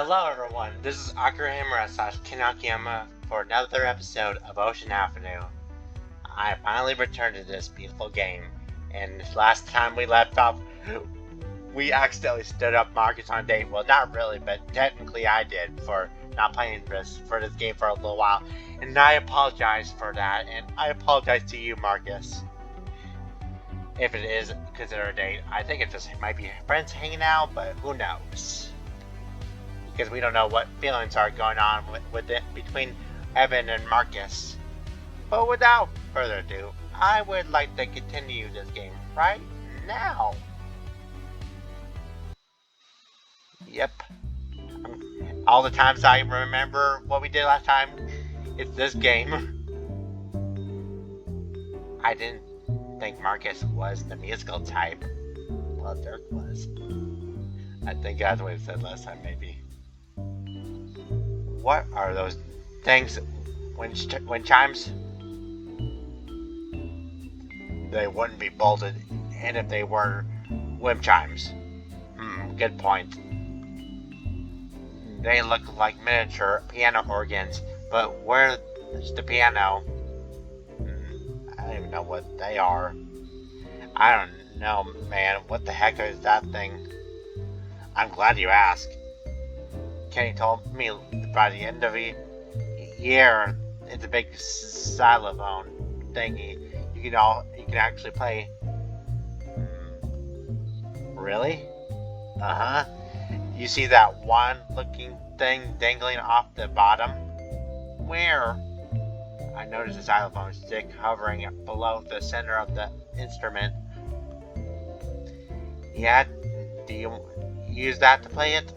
Hello everyone, this is Akurahimura / Kinakiyama for another episode of Ocean Avenue. I finally returned to this beautiful game, and last time we left off, we accidentally stood up Marcus on a date. Well, not really, but technically I did for not playing this game for a little while, and I apologize for that, and I apologize to you, Marcus. If it is considered a date, I think it just might be friends hanging out, but who knows? Because we don't know what feelings are going on with it between Evan and Marcus. But without further ado, I would like to continue this game right now. Yep. All the times I remember what we did last time, it's this game. I didn't think Marcus was the musical type. Well, Dirk was. I think that's what it said last time, maybe. What are those things? Wind chimes? They wouldn't be bolted, and if they were wind chimes. Good point. They look like miniature piano organs, but where's the piano? I don't even know what they are. I don't know, man. What the heck is that thing? I'm glad you asked. Kenny told me by the end of the year, it's a big xylophone thingy. You can actually play. Really? Uh-huh. You see that one looking thing dangling off the bottom? Where? I noticed a xylophone stick hovering below the center of the instrument. Yeah, do you use that to play it?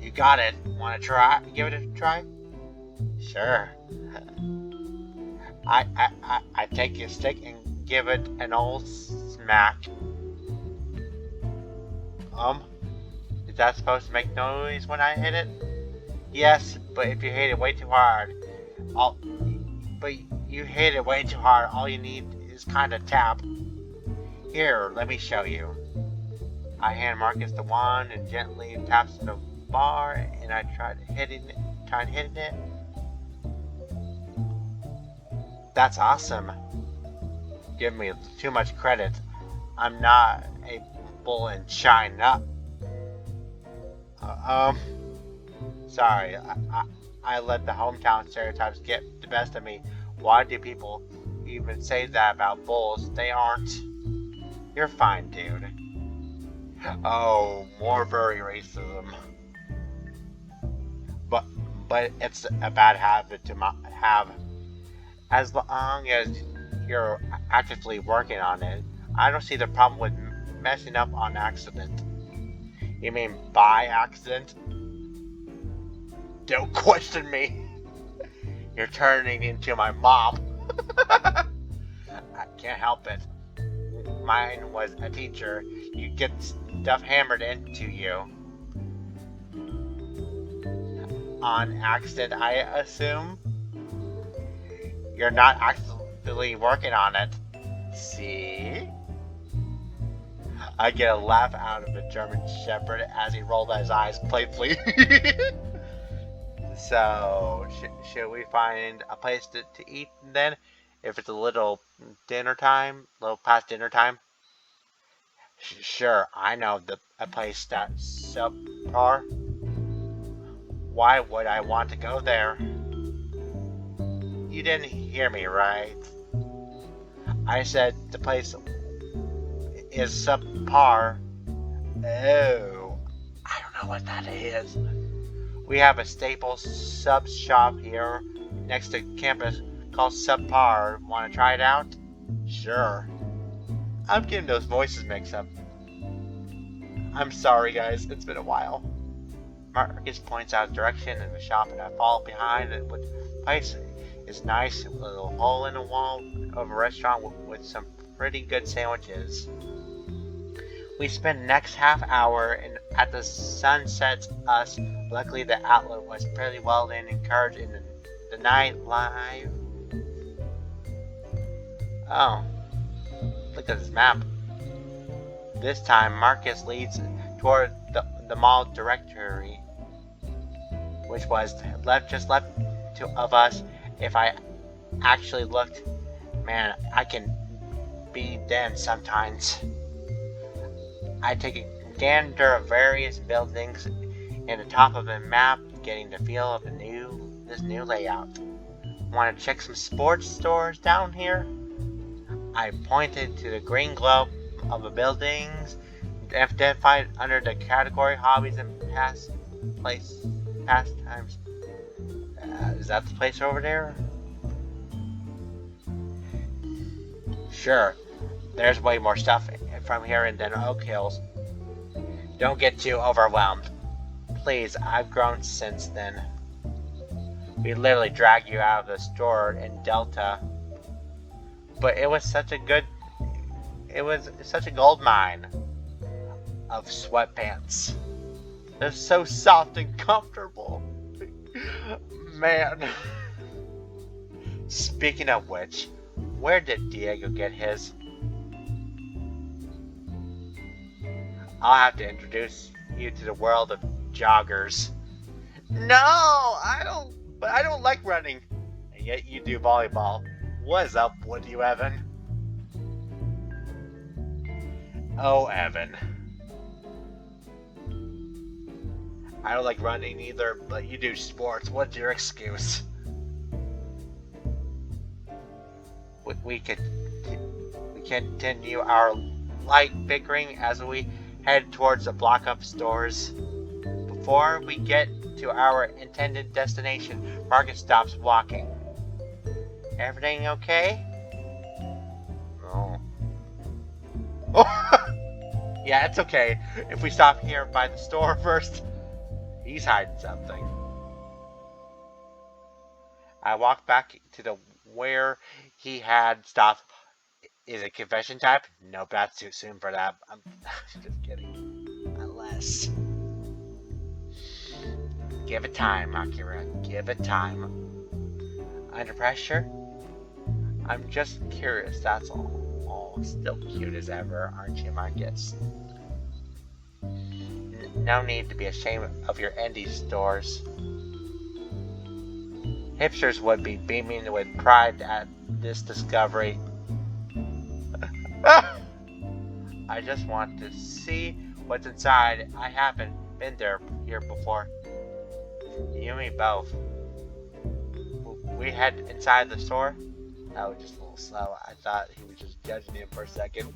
You got it. Want to try? Give it a try? Sure. I take your stick and give it an old smack. Is that supposed to make noise when I hit it? Yes, but if you hit it way too hard, all you need is kind of tap. Here, let me show you. I hand Marcus the wand and gently taps the bar, and I tried hitting it. That's awesome. Give me too much credit. I'm not a bull in China. Sorry, I let the hometown stereotypes get the best of me. Why do people even say that about bulls? They aren't. You're fine, dude. Oh, more furry racism. But it's a bad habit to have. As long as you're actively working on it, I don't see the problem with messing up on accident. You mean by accident? Don't question me. You're turning into my mom. I can't help it. Mine was a teacher. You get stuff hammered into you. On accident, I assume? You're not actively working on it. See? I get a laugh out of the German Shepherd as he rolled his eyes playfully. So, should we find a place to eat then? If it's a little past dinner time? Sure, I know a place that's subpar. Why would I want to go there? You didn't hear me, right? I said the place is subpar. Oh, I don't know what that is. We have a staple sub shop here next to campus called Subpar. Want to try it out? Sure. I'm getting those voices mixed up. I'm sorry, guys. It's been a while. Marcus points out direction in the shop, and I fall behind it. With place is nice, a little hole in the wall of a restaurant with some pretty good sandwiches. We spend the next half hour at the sun sets us. Luckily, the outlet was pretty well encouraged in the night live. Oh, look at this map. This time, Marcus leads toward the mall directory. which was left of us. If I actually looked, man, I can be dense sometimes. I take a gander of various buildings in the top of a map, getting the feel of this new layout. Want to check some sports stores down here? I pointed to the green globe of the buildings identified under the category hobbies and pastimes. Is that the place over there? Sure. There's way more stuff from here than Oak Hills. Don't get too overwhelmed. Please, I've grown since then. We literally dragged you out of the store in Delta. But it was such a gold mine of sweatpants. They're so soft and comfortable. Man. Speaking of which, where did Diego get his? I'll have to introduce you to the world of joggers. No, I don't like running. And yet you do volleyball. What's up with you, Evan? Oh, Evan. I don't like running either, but you do sports. What's your excuse? We continue our light bickering as we head towards the block of stores. Before we get to our intended destination, Marcus stops walking. Everything okay? Oh. Yeah, it's okay. If we stop here by the store first. He's hiding something. I walk back to where he had stopped. Is it confession type? Nope, that's too soon for that. I'm just kidding. Unless. Give it time, Akira. Give it time. Under pressure? I'm just curious, that's all. Oh, still cute as ever, aren't you, Marcus? No need to be ashamed of your indie stores. Hipsters would be beaming with pride at this discovery. I just want to see what's inside. I haven't been here before. You and me both. We head inside the store. That was just a little slow. I thought he was just judging him for a second.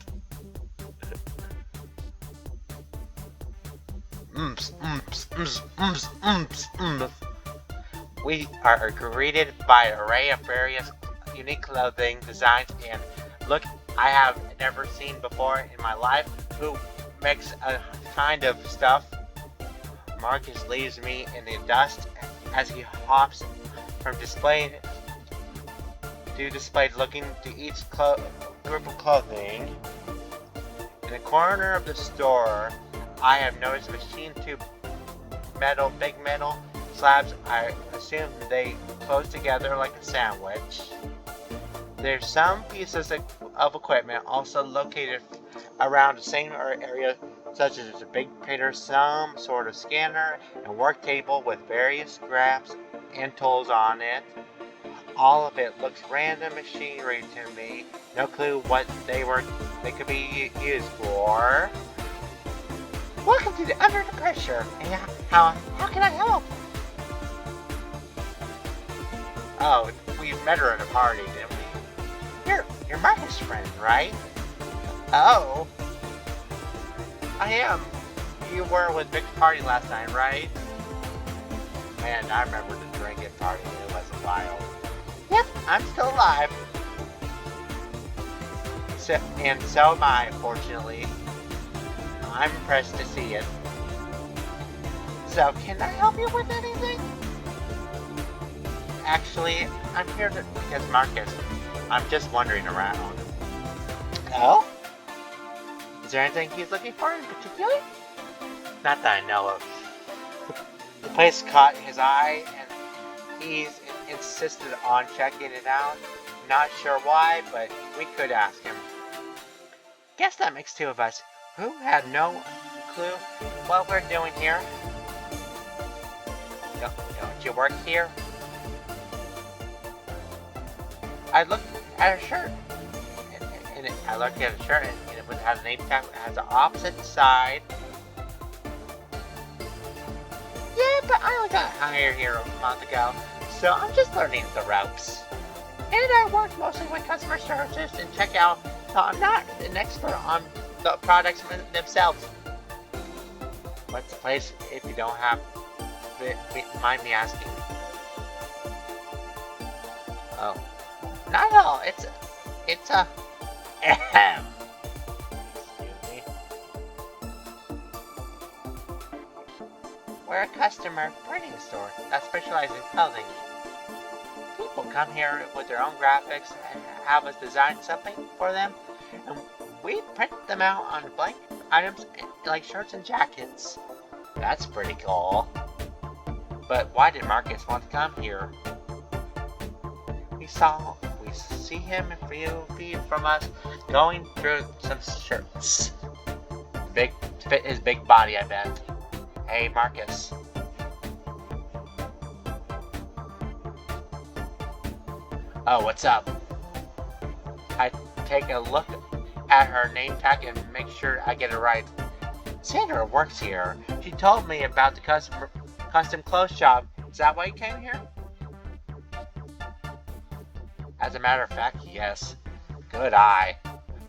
We are greeted by an array of various unique clothing designs and look I have never seen before in my life. Who makes a kind of stuff? Marcus leaves me in the dust as he hops from display to display, looking to each group of clothing. In the corner of the store, I have noticed machine tube big metal slabs. I assume they close together like a sandwich. There's some pieces of equipment also located around the same area, such as a big printer, some sort of scanner, and work table with various scraps and tools on it. All of it looks random machinery to me. No clue what they could be used for. Welcome to the Under the Pressure. How can I help? Oh, we met her at a party, didn't we? You're Marcus' friend, right? Oh. I am. You were with Vic's party last night, right? Man, I remember the drinking party. It was wild. Yep, I'm still alive. So am I, fortunately. I'm impressed to see it. So, can I help you with anything? Actually, I'm here because Marcus. I'm just wandering around. Oh? Is there anything he's looking for in particular? Not that I know of. The place caught his eye and he's insisted on checking it out. Not sure why, but we could ask him. Guess that makes two of us. Who had no clue what we're doing here? Don't you work here? I looked at her shirt, I looked at her shirt, and it has a name tag that has the opposite side. Yeah, but I only got hired here a month ago, so I'm just learning the ropes. And I work mostly with customer services and checkout, so I'm not an expert on the products themselves. What's the place if you don't mind me asking? Oh, not at all. It's a ahem. Excuse me. We're a customer printing store that specializes in clothing. People come here with their own graphics and have us design something for them, and we print them out on blank items like shirts and jackets. That's pretty cool. But why did Marcus want to come here? We see him a few feet from us going through some shirts. Big fit his big body, I bet. Hey, Marcus. Oh, what's up? I take a look at her name tag and make sure I get it right. Sandra works here. She told me about the custom clothes shop. Is that why you came here? As a matter of fact, yes. Good eye.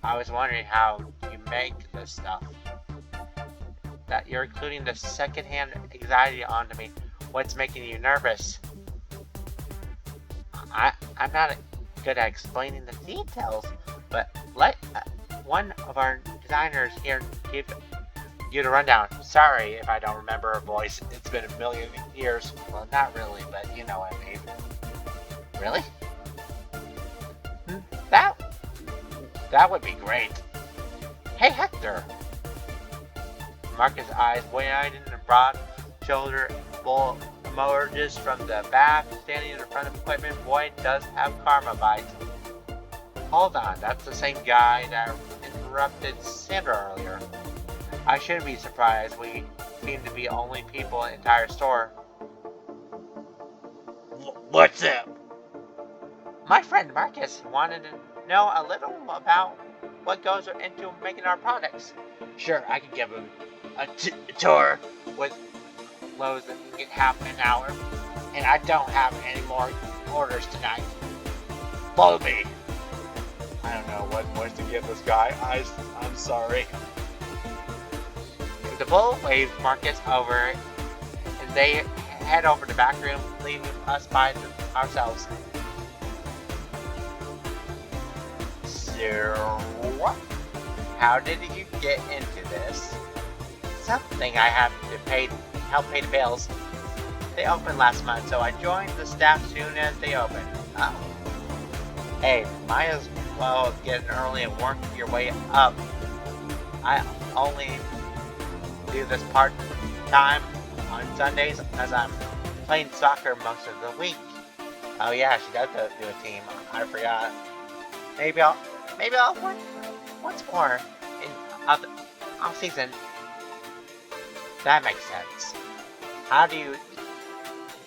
I was wondering how you make this stuff. That you're including the secondhand anxiety onto me. What's making you nervous? I'm not good at explaining the details, but let one of our designers here give you the rundown. Sorry if I don't remember her voice. It's been a million years. Well, not really, but you know what I mean. Really? That would be great. Hey, Hector. Marcus' eyes widened and broad shoulder bull emerges from the back, standing in front of equipment. Boy, does have karma bites. Hold on, that's the same guy that interrupted Sandra earlier. I shouldn't be surprised. We seem to be the only people in the entire store. What's up? My friend Marcus wanted to know a little about what goes into making our products. Sure, I can give him a tour with Lowe's in half an hour, and I don't have any more orders tonight. Follow me. I don't know what voice to give this guy. I'm sorry. The bull waves Marcus over, and they head over to the back room, leaving us by ourselves. So, how did you get into this? Something I have to help pay the bills. They opened last month, so I joined the staff soon as they opened. Oh. Hey, might as well get in early and work your way up. I only do this part-time on Sundays as I'm playing soccer most of the week. Oh yeah, she does do a team. I forgot. Maybe I'll work once more in off season. That makes sense. How do you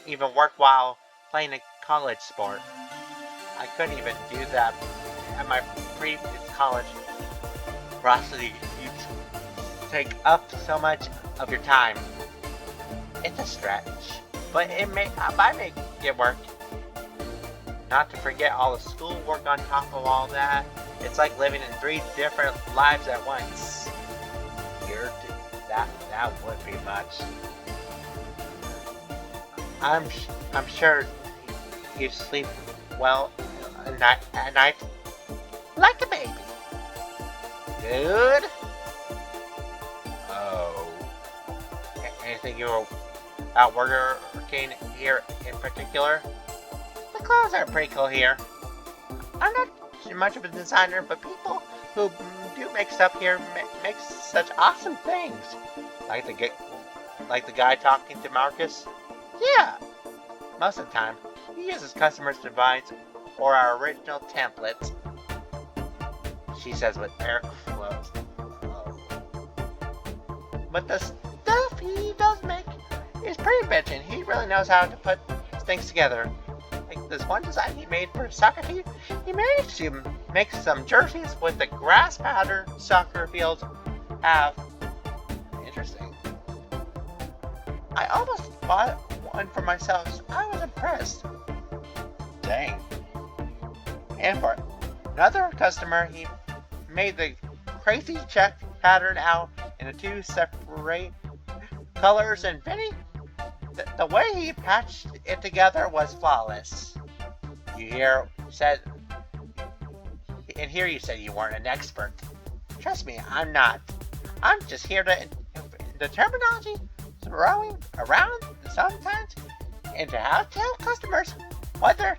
even work while playing a college sport? I couldn't even do that at my previous college. Rosity, you take up so much of your time. It's a stretch, but I make it work. Not to forget all the schoolwork on top of all that. It's like living in 3 different lives at once. That would be much. I'm sure you sleep well at night like a baby. Good. Oh. Anything you're out working here in particular? The clothes are pretty cool here. I'm not much of a designer, but people who do make stuff here make such awesome things. Like the guy talking to Marcus? Yeah. Most of the time, he uses customers' designs or our original templates. She says with air quotes. But the stuff he does make is pretty bitchin'. He really knows how to put things together. Like this one design he made for soccer team, he managed to make some jerseys with the grass pattern soccer fields have. Interesting. I almost bought one for myself, so I was impressed. Dang. And for another customer, he made the crazy check pattern out into two separate colors, and Vinny, the way he patched it together was flawless. You said you said you weren't an expert. Trust me, I'm not. I'm just here to the terminology throwing around sometimes, and to how to tell customers whether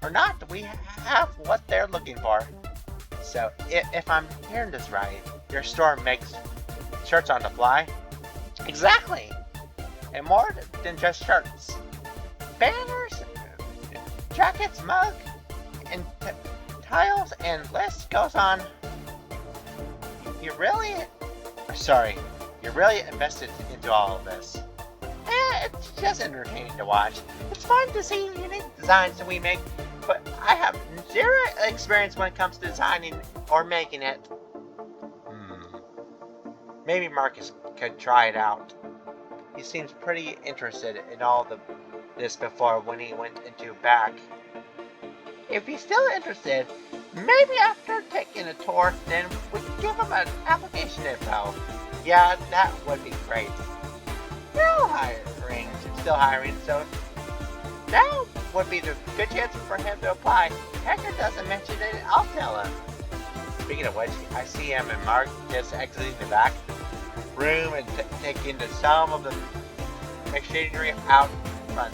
or not we have what they're looking for. So if I'm hearing this right, your store makes shirts on the fly? Exactly! And more than just shirts. Banners, jackets, mug, and tiles, and list goes on. You're really invested into all of this. It's just entertaining to watch. It's fun to see unique designs that we make, but I have zero experience when it comes to designing or making it. Maybe Marcus could try it out. He seems pretty interested in all this before when he went into back. If he's still interested, maybe after taking a tour, then we can give him an application info. Yeah, that would be great. Still hiring, so now would be the good chance for him to apply. If Hector doesn't mention it, I'll tell him. Speaking of which, I see him and Mark just exiting the back room and taking some of the machinery out front.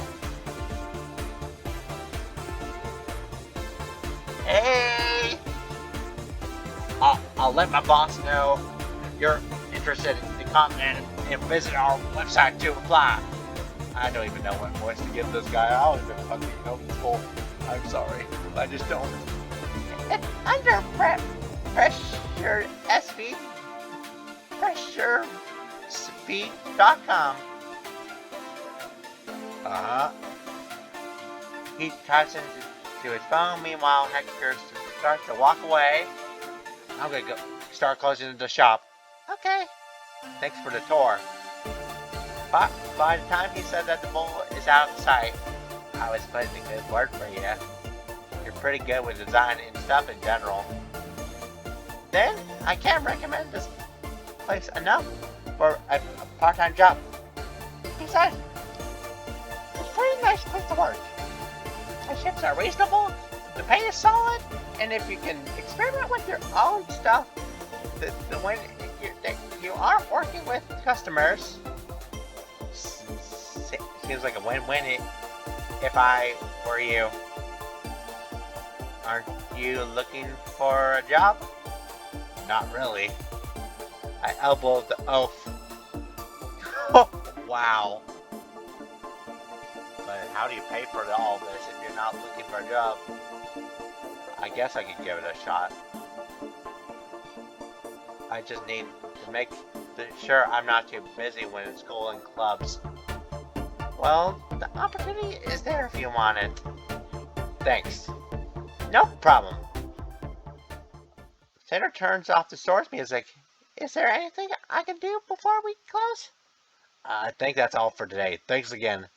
Hey! I'll let my boss know you're interested to come in and visit our website to apply. I don't even know what voice to give this guy. I don't even fucking know this whole. I'm sorry. I just don't. It's under pressure SV. PressureSpeed.com. He types into his phone. Meanwhile, Hector starts to walk away. I'm gonna go start closing the shop. Okay. Thanks for the tour. By the time he said that the bull is out of sight, I was putting a good word for you. You're pretty good with design and stuff in general. Then, I can't recommend this place enough for a part-time job. Besides, it's a pretty nice place to work. The shifts are reasonable, the pay is solid, and if you can experiment with your own stuff, when you aren't working with customers, seems like a win-win if I were you. Aren't you looking for a job? Not really. I elbowed the oaf. Wow. But how do you pay for all this if you're not looking for a job? I guess I could give it a shot. I just need to make sure I'm not too busy when it's school and clubs. Well, the opportunity is there if you want it. Thanks. No problem. Sandra turns off the store's music. Is there anything I can do before we close? I think that's all for today. Thanks again.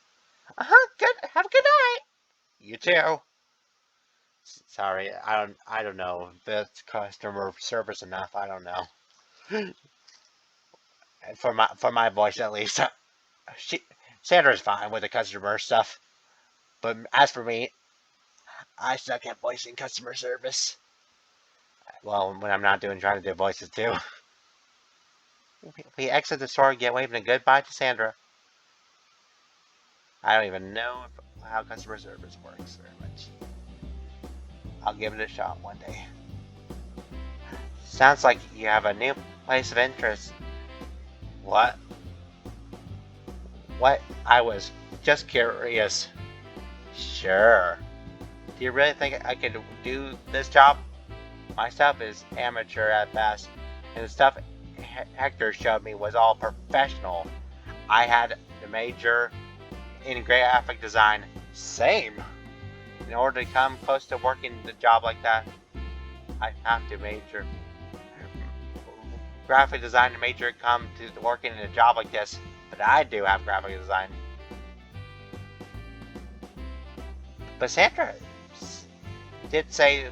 Good. Have a good night. You too. Sorry, I don't know if that's customer service enough. I don't know. For my voice at least. Sandra's fine with the customer stuff. But as for me, I suck at voicing customer service. Well, when I'm not trying to do voices too. We exit the store and get waving a goodbye to Sandra. I don't even know how customer service works very much. I'll give it a shot one day. Sounds like you have a new place of interest. What? What? I was just curious. Sure. Do you really think I could do this job? My stuff is amateur at best, and the stuff Hector showed me was all professional. I had to major in graphic design. Same. In order to come close to working the job like that, I have to major graphic design to major come to working in a job like this. But I do have graphic design. But Sandra did say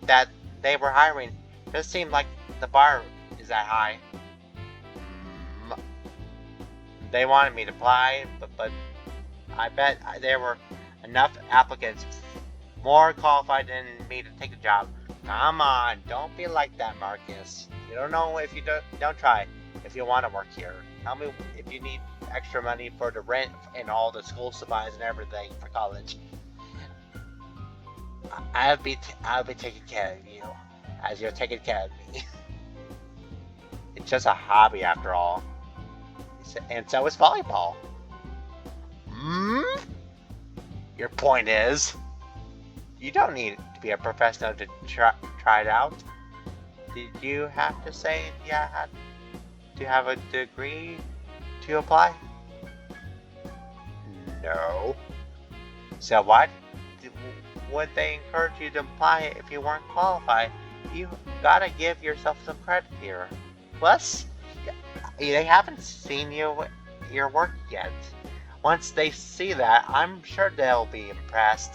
that they were hiring. It does seem like the bar is that high. They wanted me to apply, but I bet there were enough applicants more qualified than me to take the job. Come on, don't be like that, Marcus. You don't know if you don't try. If you want to work here, tell me if you need extra money for the rent and all the school supplies and everything for college. I'll be taking care of you, as you're taking care of me. It's just a hobby after all, and so is volleyball. Your point is, you don't need to be a professional to try it out. Did you have to say you had to have a degree to apply? No. So why would they encourage you to apply if you weren't qualified? You gotta give yourself some credit here. Plus, they haven't seen your work yet. Once they see that, I'm sure they'll be impressed.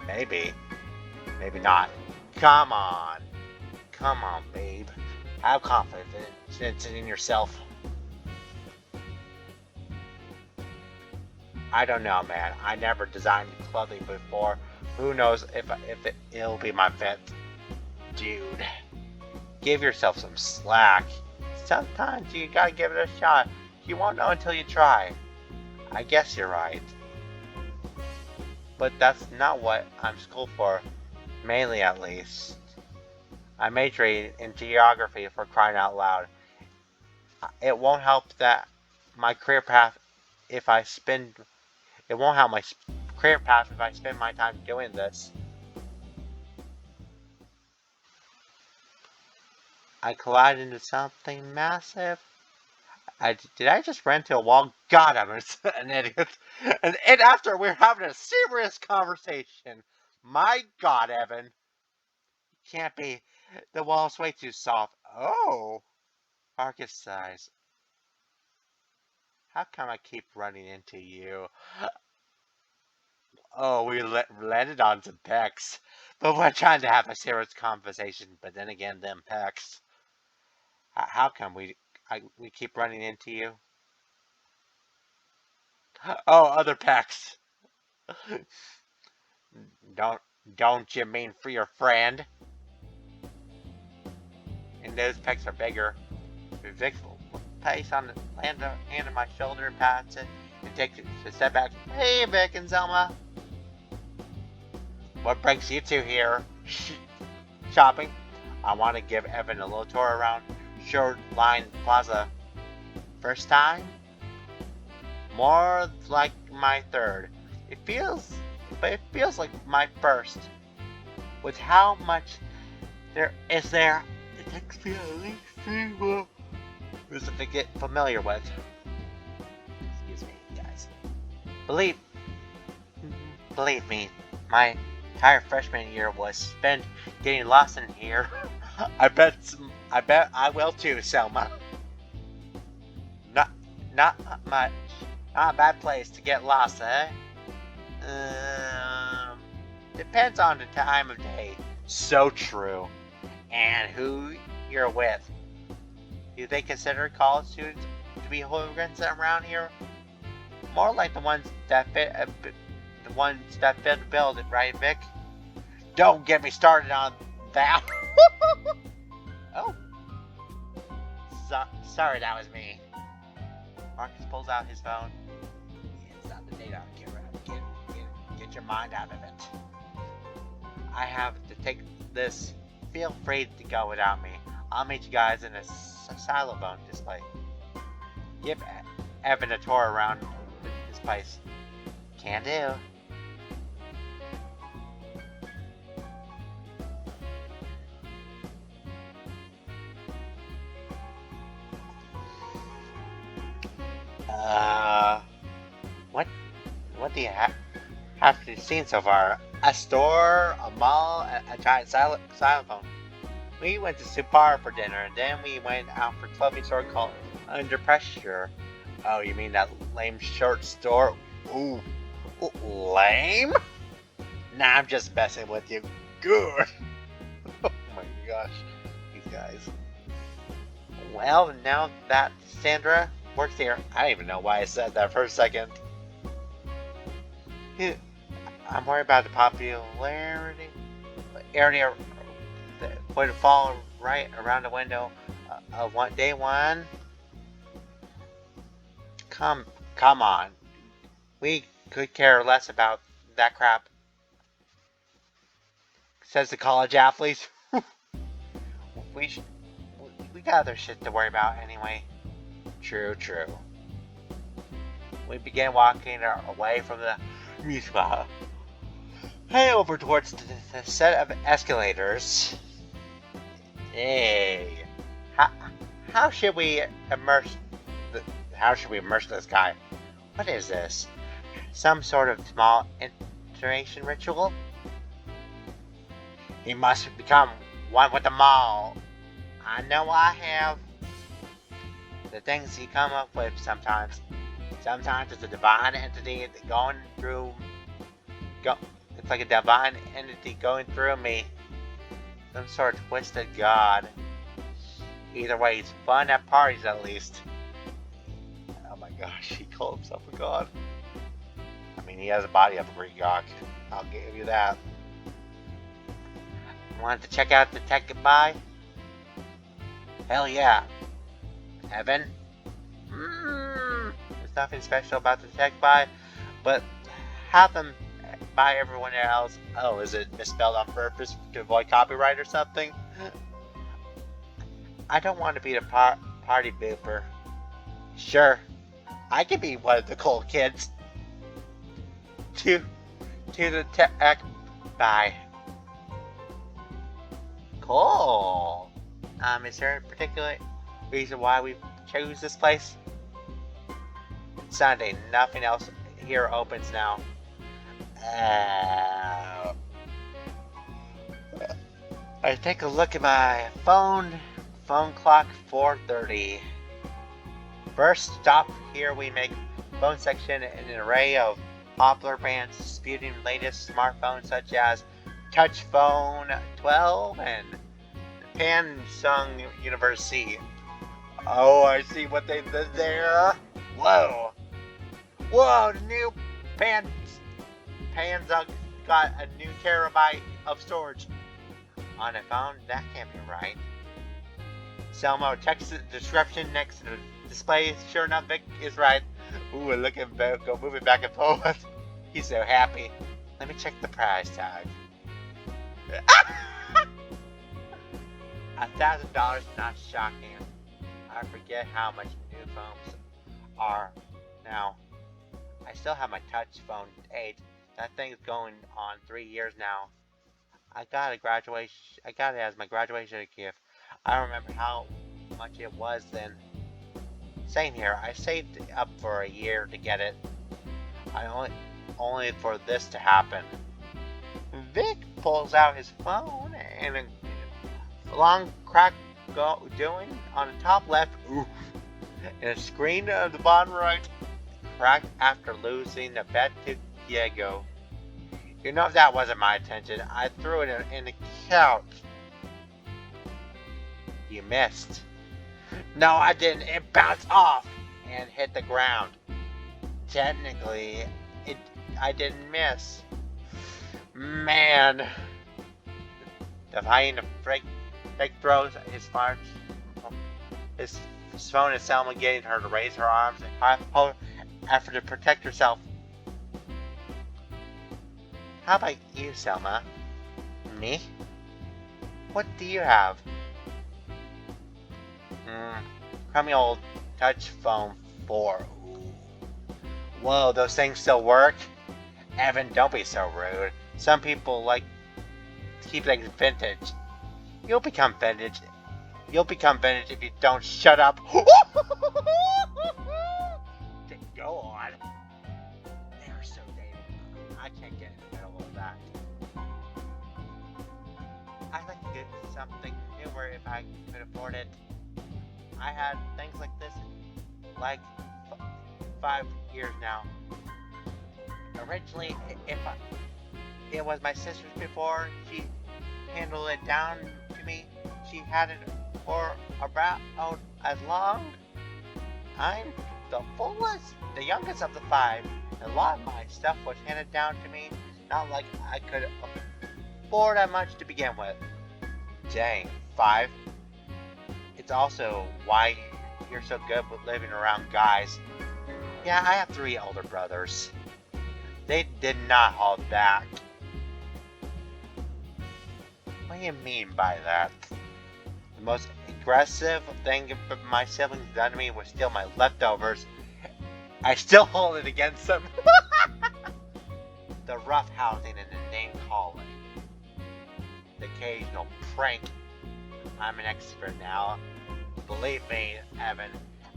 Maybe. Maybe not. Come on, babe. Have confidence in yourself. I don't know, man. I never designed clothing before. Who knows if it'll be my fit. Dude, give yourself some slack. Sometimes you gotta give it a shot. You won't know until you try. I guess you're right. But that's not what I'm schooled for. Mainly, at least. I majored in geography, for crying out loud. It won't help that my career path if I spend... It won't help my career path if I spend my time doing this. I collided into something massive. Did I just run into a wall? God, I'm an idiot. And after we're having a serious conversation. My God, Evan. Can't be. The wall's way too soft. Oh. Marcus sighs. How come I keep running into you? Oh, we landed on some pecs. But we're trying to have a serious conversation. But then again, them pecs. How come we keep running into you? Oh, other pecs. Don't you mean for your friend? And those pecs are bigger. Vic plays on the hand on my shoulder, pats it, and takes a step back. Hey, Vic and Zelma. What brings you two here? Shopping. I want to give Evan a little tour around Shoreline Plaza. First time? More like my third. It feels like my first. With how much there is there, it takes me at least 3 more to get familiar with. Excuse me, guys. Believe me, my entire freshman year was spent getting lost in here. I bet I will too, Selma. Not much. Not a bad place to get lost, eh? Depends on the time of day. So true. And who you're with. Do they consider college students to be hooligans around here? More like the ones that fit the bill, right, Vic? Don't get me started on that. Oh. Sorry, that was me. Marcus pulls out his phone. It's not the data on camera. Get your mind out of it. I have to take this. Feel free to go without me. I'll meet you guys in a xylophone display. Give Evan a tour around this place. Can do. do you have you seen so far? A store, a mall, a giant xylophone. We went to Supar for dinner, and then we went out for a clothing store called Under Pressure. Oh, you mean that lame short store? Ooh, lame? Nah, I'm just messing with you. Good. Oh my gosh, these guys. Well, now that Sandra works here, I don't even know why I said that for a second. I'm worried about the popularity area that would fall right around the window of day one. Come on. We could care less about that crap, says the college athletes. we got other shit to worry about anyway. True. We began walking away from the music bar. Head over towards the set of escalators. Hey, how should we immerse this guy? What is this? Some sort of small iteration ritual? He must become one with them all. I know I have. The things he come up with sometimes. Sometimes it's a divine entity going through. It's like a divine entity going through me. Some sort of twisted god. Either way, he's fun at parties at least. Oh my gosh, he called himself a god. I mean, he has a body of a Greek god. I'll give you that. Want to check out the tech goodbye? Hell yeah. Evan? There's nothing special about the tech buy, but have them buy everyone else. Oh, is it misspelled on purpose to avoid copyright or something? I don't want to be the party booper. Sure, I could be one of the cool kids. To the tech buy. Cool. Is there a particular reason why we chose this place? Sunday, nothing else here opens now. I take a look at my phone clock, 4:30. First stop here, we make phone section in an array of popular brands disputing latest smartphones such as Touch Phone 12 and Samsung Universe C. Oh, I see what they did there. Whoa, the new Panza got a new terabyte of storage on a phone. That can't be right. Selma checks the description next to the display. Sure enough, Vic is right. Ooh, look at Vic go moving back and forth. He's so happy. Let me check the price tag. $1,000, not shocking. I forget how much new phones are now. I still have my touch phone 8. That thing's going on 3 years now. I got it as my graduation gift. I don't remember how much it was then. Same here. I saved up for a year to get it. Only for this to happen. Vic pulls out his phone and a long crack doing on the top left. Oof. And a screen on the bottom right. Cracked after losing the bet to Diego. You know that wasn't my intention. I threw it in the couch. You missed. No, I didn't. It bounced off and hit the ground. Technically, I didn't miss. Man. Defying the fake throws, his phone is Selma getting her to raise her arms and hold effort to protect herself. How about you, Selma? Me? What do you have? Crummy old touch phone 4. Ooh. Whoa, those things still work? Evan, don't be so rude. Some people like to keep things vintage. You'll become vintage if you don't shut up. Go on. They're so dated. I can't get in the middle of that. I'd like to get something newer if I could afford it. I had things like this like 5 years now. Originally, it was my sister's before she handled it down to me. She had it for about as long. I'm the fullest, the youngest of the five. A lot of my stuff was handed down to me. Not like I could afford that much to begin with. Dang, 5. It's also why you're so good with living around guys. Yeah, I have 3 older brothers. They did not hold back. What do you mean by that? The most aggressive thing my siblings done to me was steal my leftovers. I still hold it against them. The rough housing and the name calling. The occasional prank. I'm an expert now. Believe me, Evan,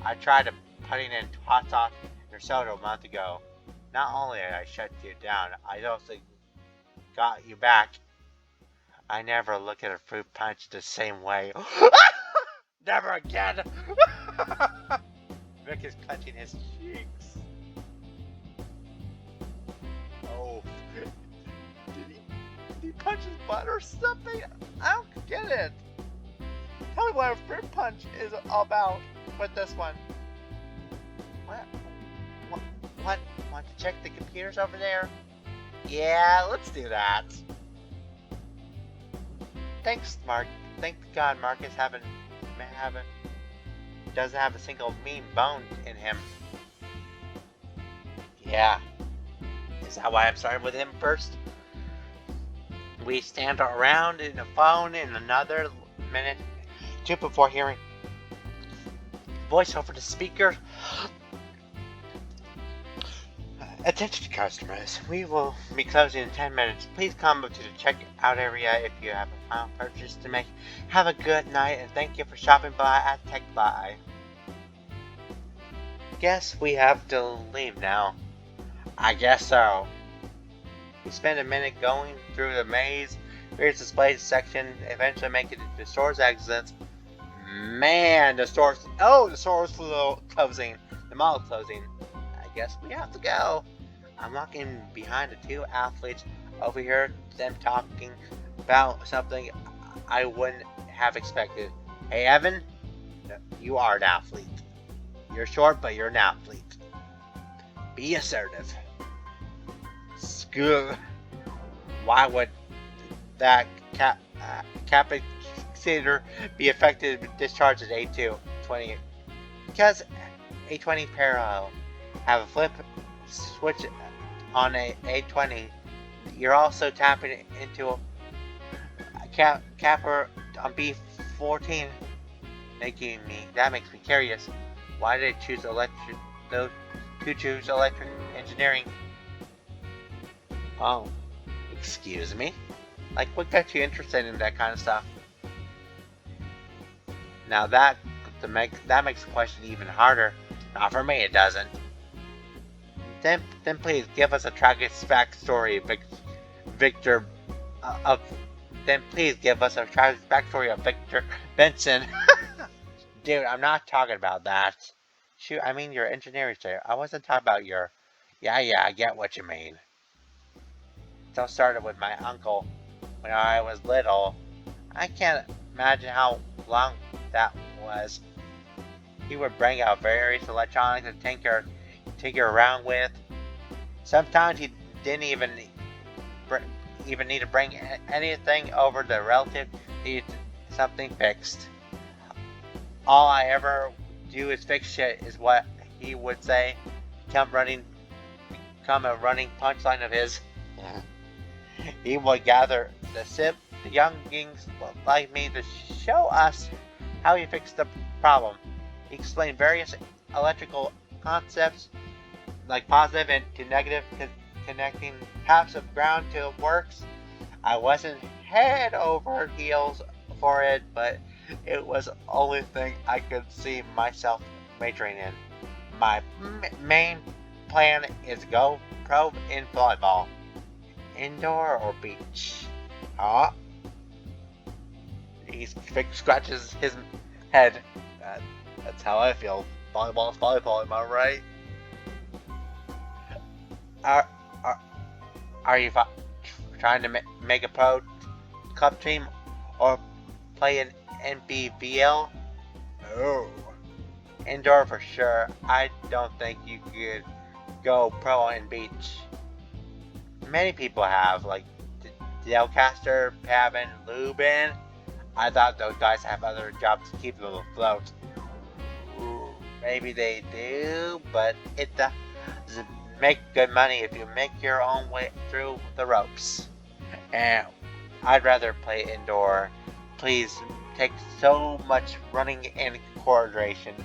I tried putting in hot sauce in your soda a month ago. Not only did I shut you down, I also got you back. I never look at a fruit punch the same way. Never again! Rick is clenching his cheeks. Oh. Did he punch his butt or something? I don't get it. Tell me what a fruit punch is all about with this one. What? Want to check the computers over there? Yeah, let's do that. Thanks, Mark. Thank God Marcus doesn't have a single mean bone in him. Yeah. Is that why I'm starting with him first? We stand around in the phone in another minute, just before hearing voice over the speaker. Attention customers, we will be closing in 10 minutes. Please come to the checkout area if you have a final purchase to make. Have a good night and thank you for shopping by at TechBuy. Guess we have to leave now. I guess so. We spend a minute going through the maze, various displays section, eventually make it to the store's exits. Man, the store's closing. The mall is closing. I guess we have to go. I'm walking behind the 2 athletes over here, them talking about something I wouldn't have expected. Hey, Evan, you are an athlete. You're short, but you're an athlete. Be assertive. Screw. Why would that capacitator be affected with discharge at A220? Because A20 parallel have a flip switch on a A20. You're also tapping into a capper on B14. That makes me curious. Why did they choose electric engineering? Oh, excuse me? Like, what got you interested in that kind of stuff? Now that makes the question even harder. Not for me, it doesn't. Then please give us a tragic backstory, Victor. Then please give us a tragic backstory of Victor Benson. Dude, I'm not talking about that. Shoot, I mean your engineering there. I wasn't talking about your. Yeah, I get what you mean. It all started with my uncle when I was little. I can't imagine how long that was. He would bring out various electronics to tinker around with. Sometimes he didn't even need to bring anything over the relative needed something fixed. All I ever do is fix shit, is what he would say. Come a running punchline of his. He would gather the youngings like me to show us how he fixed the problem. He explained various electrical concepts, like positive and negative connecting halves of ground to works. I wasn't head over heels for it, but it was the only thing I could see myself majoring in. My main plan is go pro in volleyball. indoor or beach? Oh, Vic scratches his head. That's how I feel. Volleyball is volleyball, am I right? Are, are, are you trying to make a pro club team or play an NBVL? No. Indoor for sure. I don't think you could go pro in beach. Many people have, like Delcaster, Pavin, Lubin. I thought those guys have other jobs to keep them afloat. Maybe they do, but it does make good money if you make your own way through the ropes. And I'd rather play indoor. Please take so much running and coordination.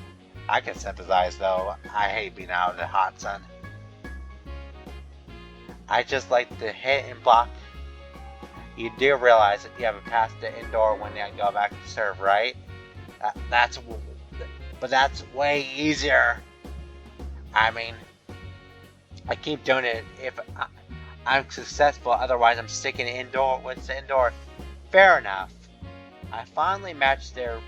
I can sympathize though. I hate being out in the hot sun. I just like to hit and block. You do realize that you have a pass to indoor when you go back to serve, right? But that's way easier. I mean, I keep doing it if I'm successful. Otherwise, I'm sticking indoor with indoor. Fair enough. I finally matched their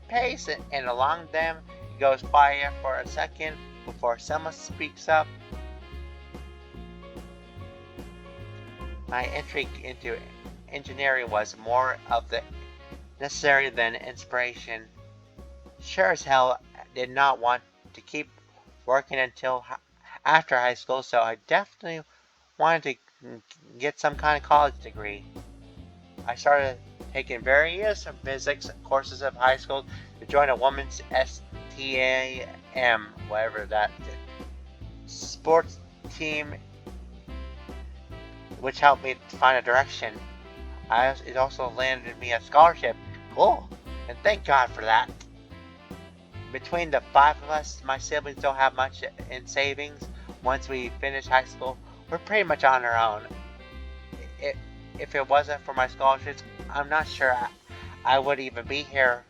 pace, and along them it goes quiet for a second before someone speaks up. My entry into engineering was more of the necessary than inspiration. Sure as hell did not want to keep working until after high school, so I definitely wanted to get some kind of college degree. I started taking various physics courses of high school to join a women's STAM, whatever that sports team, which helped me find a direction. It also landed me a scholarship. Cool. And thank God for that. Between the 5 of us, my siblings don't have much in savings. Once we finish high school, we're pretty much on our own. If it wasn't for my scholarships, I'm not sure I would even be here.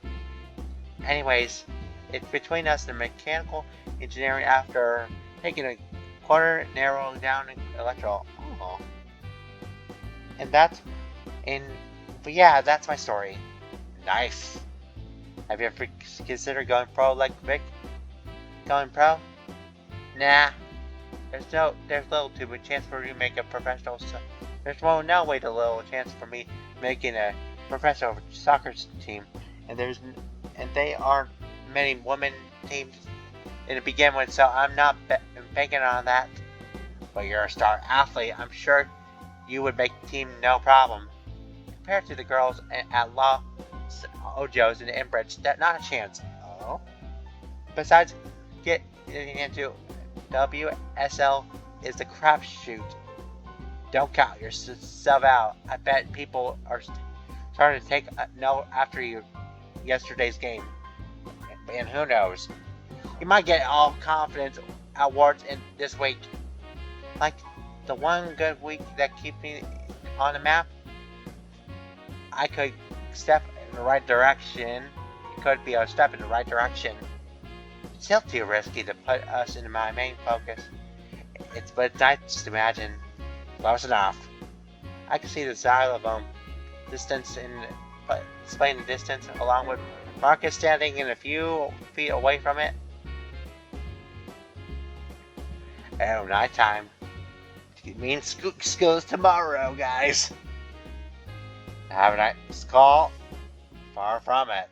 Anyways, it's between us and mechanical engineering after taking a quarter narrowing down electrical. Oh. And that's my story. Nice. Have you ever considered going pro like Vic? Going pro? Nah. There's little to a chance for you to make a professional. There's no way to little chance for me making a professional soccer team, and they aren't many women teams to begin with, so I'm not banking on that. But you're a star athlete. I'm sure you would make the team no problem. Compared to the girls at Los Ojos and Inbridge, not a chance. Oh. Besides, getting into WSL is the crapshoot. Don't count yourself out. I bet people are starting to take a note after yesterday's game. And who knows? You might get all confidence awards in this week. Like the one good week that keeps me on the map. I could step in the right direction. It could be a step in the right direction. It's still too risky to put us in my main focus. But it's nice to imagine. Close enough. I can see the xylophone distance in displaying the distance along with Marcus standing in a few feet away from it. Oh, nighttime. Me and Skooks goes tomorrow, guys. Have a nice call. Far from it.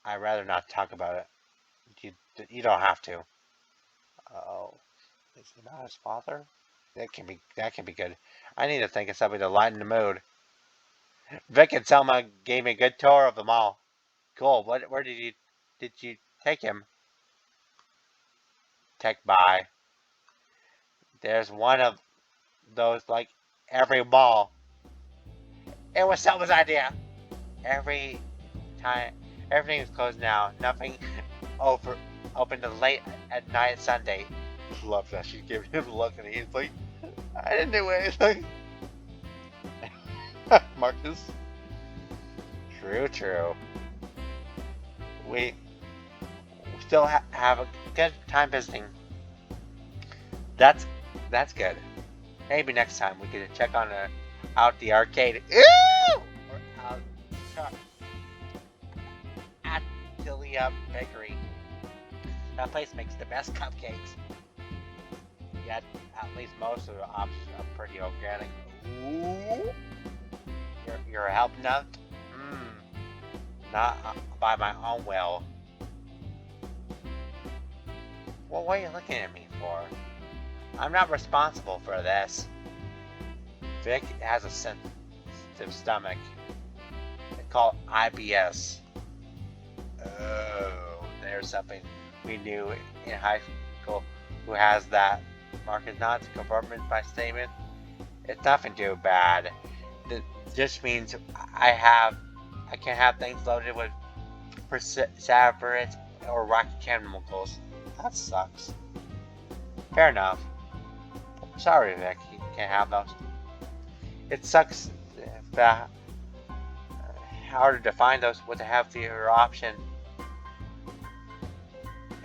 I'd rather not talk about it. You don't have to. Oh, is he not his father? That can be good. I need to think of something to lighten the mood. Vic and Selma gave me a good tour of the mall. Cool. Where did you take him? Tech by. There's one of those like every mall. It was Selma's idea. Every time, everything is closed now. Nothing open until late at night Sunday. Love that she gave him a look and he's like, I didn't do anything. Marcus. True. We still have a good time visiting. That's good. Maybe next time we could check on out the arcade. Ew! Or out at Delia Bakery. That place makes the best cupcakes. Yet, at least most of the options are pretty organic. Ooh! You're helping out? Not by my own will. Well, what are you looking at me for? I'm not responsible for this. Vic has a sensitive stomach. They call it IBS. Oh, there's something we knew in high school who has that. Mark is not to confirm my statement. It's nothing too bad. It just means I can have things loaded with preservatives or rocky chemicals. That sucks. Fair enough. Sorry, Vic. You can't have those. It sucks that harder to find those with a healthier option.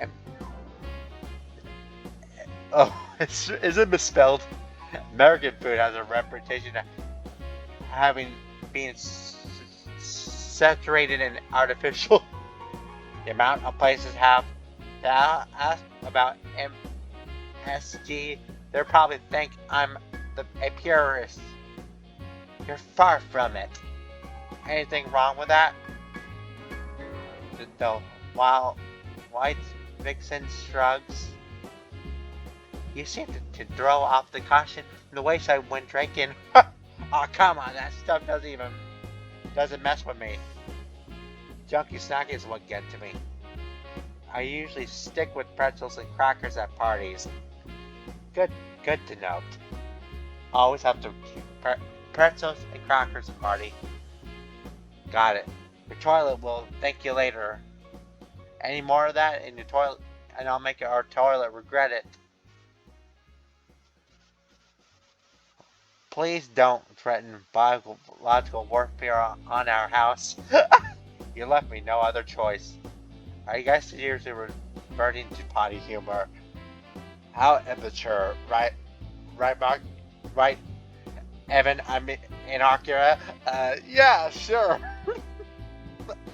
And, is it misspelled? American food has a reputation of having been saturated in artificial. The amount of places have to ask about MSG, they probably think I'm a purist. You're far from it. Anything wrong with that? The while White Vixen shrugs. You seem to throw off the caution from the wayside when drinking. Oh, come on, that stuff doesn't mess with me. Junky snack is what gets to me. I usually stick with pretzels and crackers at parties. Good to note. Always have to keep pretzels and crackers at party. Got it. Your toilet will thank you later. Any more of that in your toilet, and I'll make our toilet regret it. Please don't threaten biological warfare on our house. You left me no other choice. Are you guys seriously reverting to potty humor? How immature, right, Mark? Right, Evan? I'm inaccurate. Yeah, sure.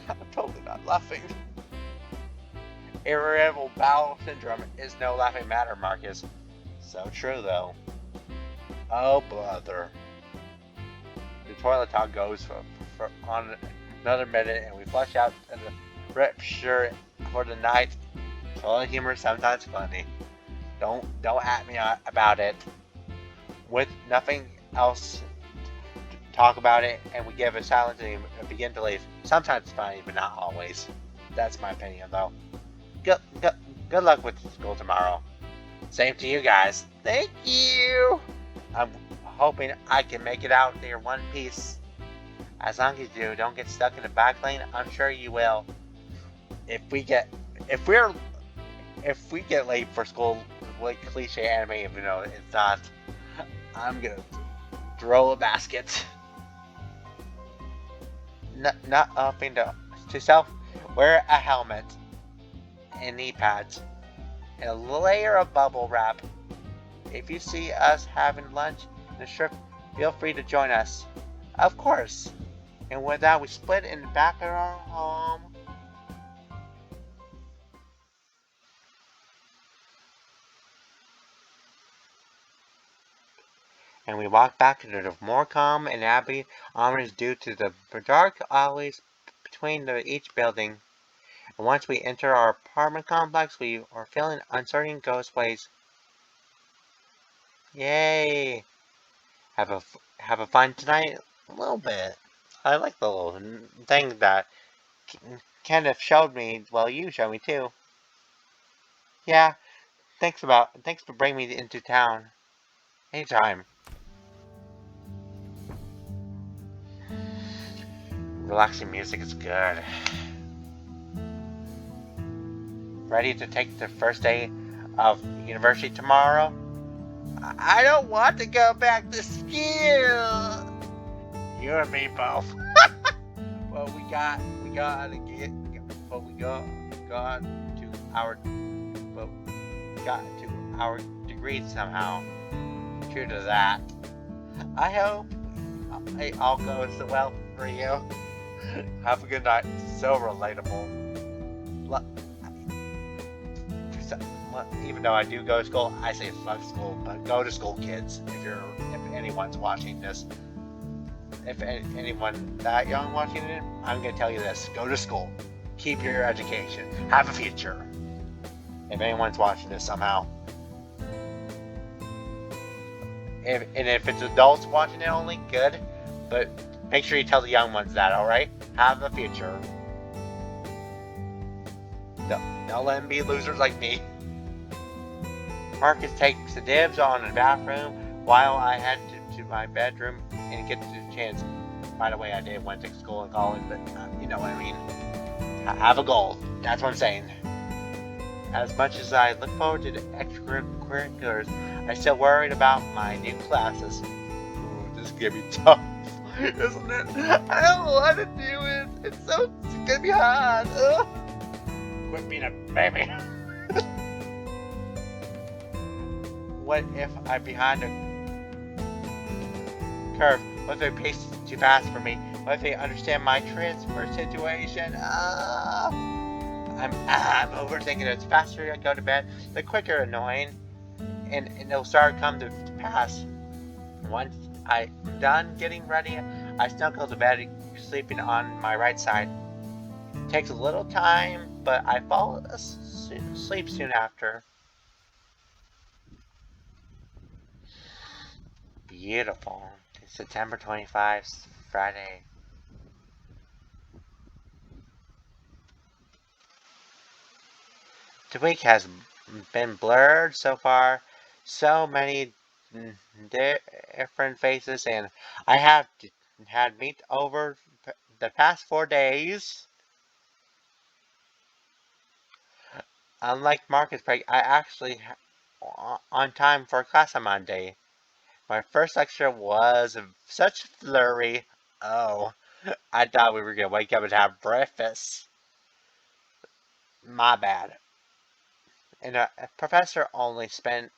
I'm totally not laughing. Irritable bowel syndrome is no laughing matter, Marcus. So true, though. Oh, brother. The toilet talk goes for on another minute, and we flush out the rip shirt for the night. Toilet humor is sometimes funny. Don't at me about it. With nothing else to talk about it, and we give a silence and begin to leave. Sometimes it's funny, but not always. That's my opinion, though. Good luck with school tomorrow. Same to you guys. Thank you. I'm hoping I can make it out there one piece. As long as you don't get stuck in the back lane, I'm sure you will. If we get late for school, like cliche anime, if you know it's not, I'm gonna throw a basket. Not upping to self. Wear a helmet and knee pads and a layer of bubble wrap. If you see us having lunch in the strip, feel free to join us. Of course. And with that, we split in the back of our home. And we walk back into the more calm and happy hours due to the dark alleys between each building. And once we enter our apartment complex, we are feeling uncertain ghost ways. Yay! Have a fun tonight? A little bit. I like the little thing that Kenneth showed me. Well, you showed me too. Yeah. Thanks for bringing me into town. Anytime. Relaxing music is good. Ready to take the first day of university tomorrow? I don't want to go back to school. You and me both. Well, we got to got to our degrees somehow. true to that. I hope it all goes well for you. Have a good night. So relatable. So, even though I do go to school, I say fuck school, but go to school, kids. If anyone's watching this, if anyone that young watching it, I'm gonna tell you this: go to school, keep your education, have a future. If anyone's watching this somehow, if it's adults watching it only, good. But make sure you tell the young ones that. All right, have a future. Don't let them be losers like me. Marcus takes the dibs on the bathroom while I head to my bedroom and get the chance. By the way, I did went to school and college, but you know what I mean. I have a goal. That's what I'm saying. As much as I look forward to the extracurriculars, I still worried about my new classes. Ooh, this is gonna be tough, isn't it? I don't want to do it. It's gonna be hard. Ugh. Quit being a baby. What if I'm behind a curve? What if they pace too fast for me? What if they understand my transfer situation? I'm overthinking it. The faster I go to bed, the quicker annoying, and it'll start come to pass. Once I'm done getting ready, I snuggle to bed, sleeping on my right side. It takes a little time, but I fall asleep soon after. Beautiful. September 25th, Friday. The week has been blurred so far. So many different faces, and I have had meet over the past 4 days. Unlike Marcus Break, I actually on time for class on Monday. My first lecture was such flurry. Oh, I thought we were gonna wake up and have breakfast. My bad. And a professor only spent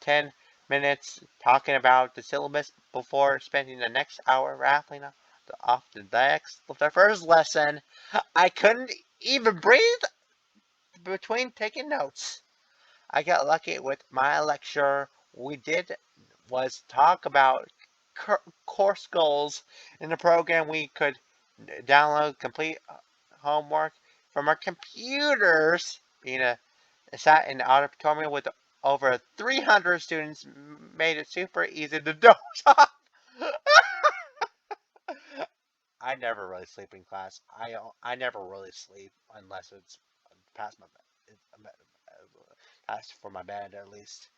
10 minutes talking about the syllabus before spending the next hour rattling off the first lesson. I couldn't even breathe between taking notes. I got lucky with my lecture. We did was talk about course goals in the program. We could download complete homework from our computers. Being a sat in the auditorium with over 300 students made it super easy to doze off. I never really sleep in class. I never really sleep unless it's past my bed. Past for my bed at least.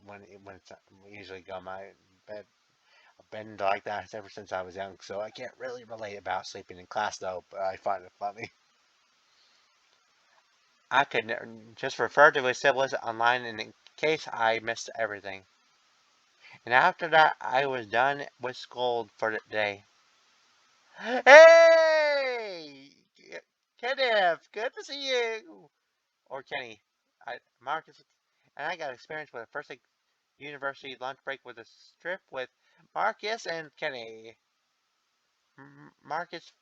When it's I usually go my bed. I've been like that ever since I was young, so I can't really relate about sleeping in class though. But I find it funny. I could just refer to a syllabus online in case I missed everything. And after that, I was done with school for the day. Hey! Kenneth, good to see you! Or Kenny. Marcus, and I got experience with a first university lunch break with a strip with Marcus and Kenny. Marcus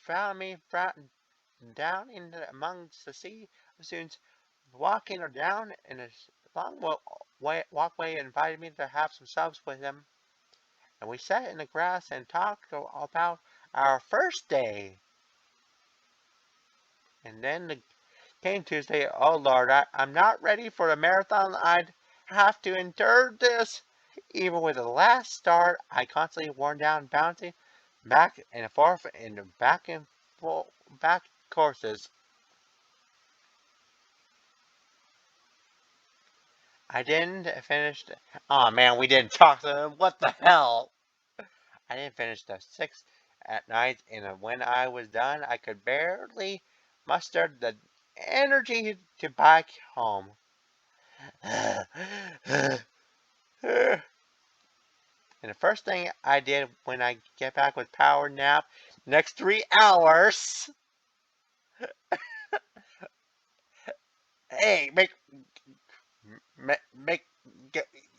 found me down in amongst the sea of students walking down in a long walkway and invited me to have some subs with him. And we sat in the grass and talked about our first day. And then came Tuesday. Oh Lord, I'm not ready for a marathon. I'd have to endure this. Even with the last start, I constantly worn down, bouncing back and forth and back courses. I didn't finish. Oh man, we didn't talk to them. What the hell? I didn't finish the sixth at night, and when I was done, I could barely muster the energy to bike home. And the first thing I did when I get back was power nap. Next 3 hours. Hey, make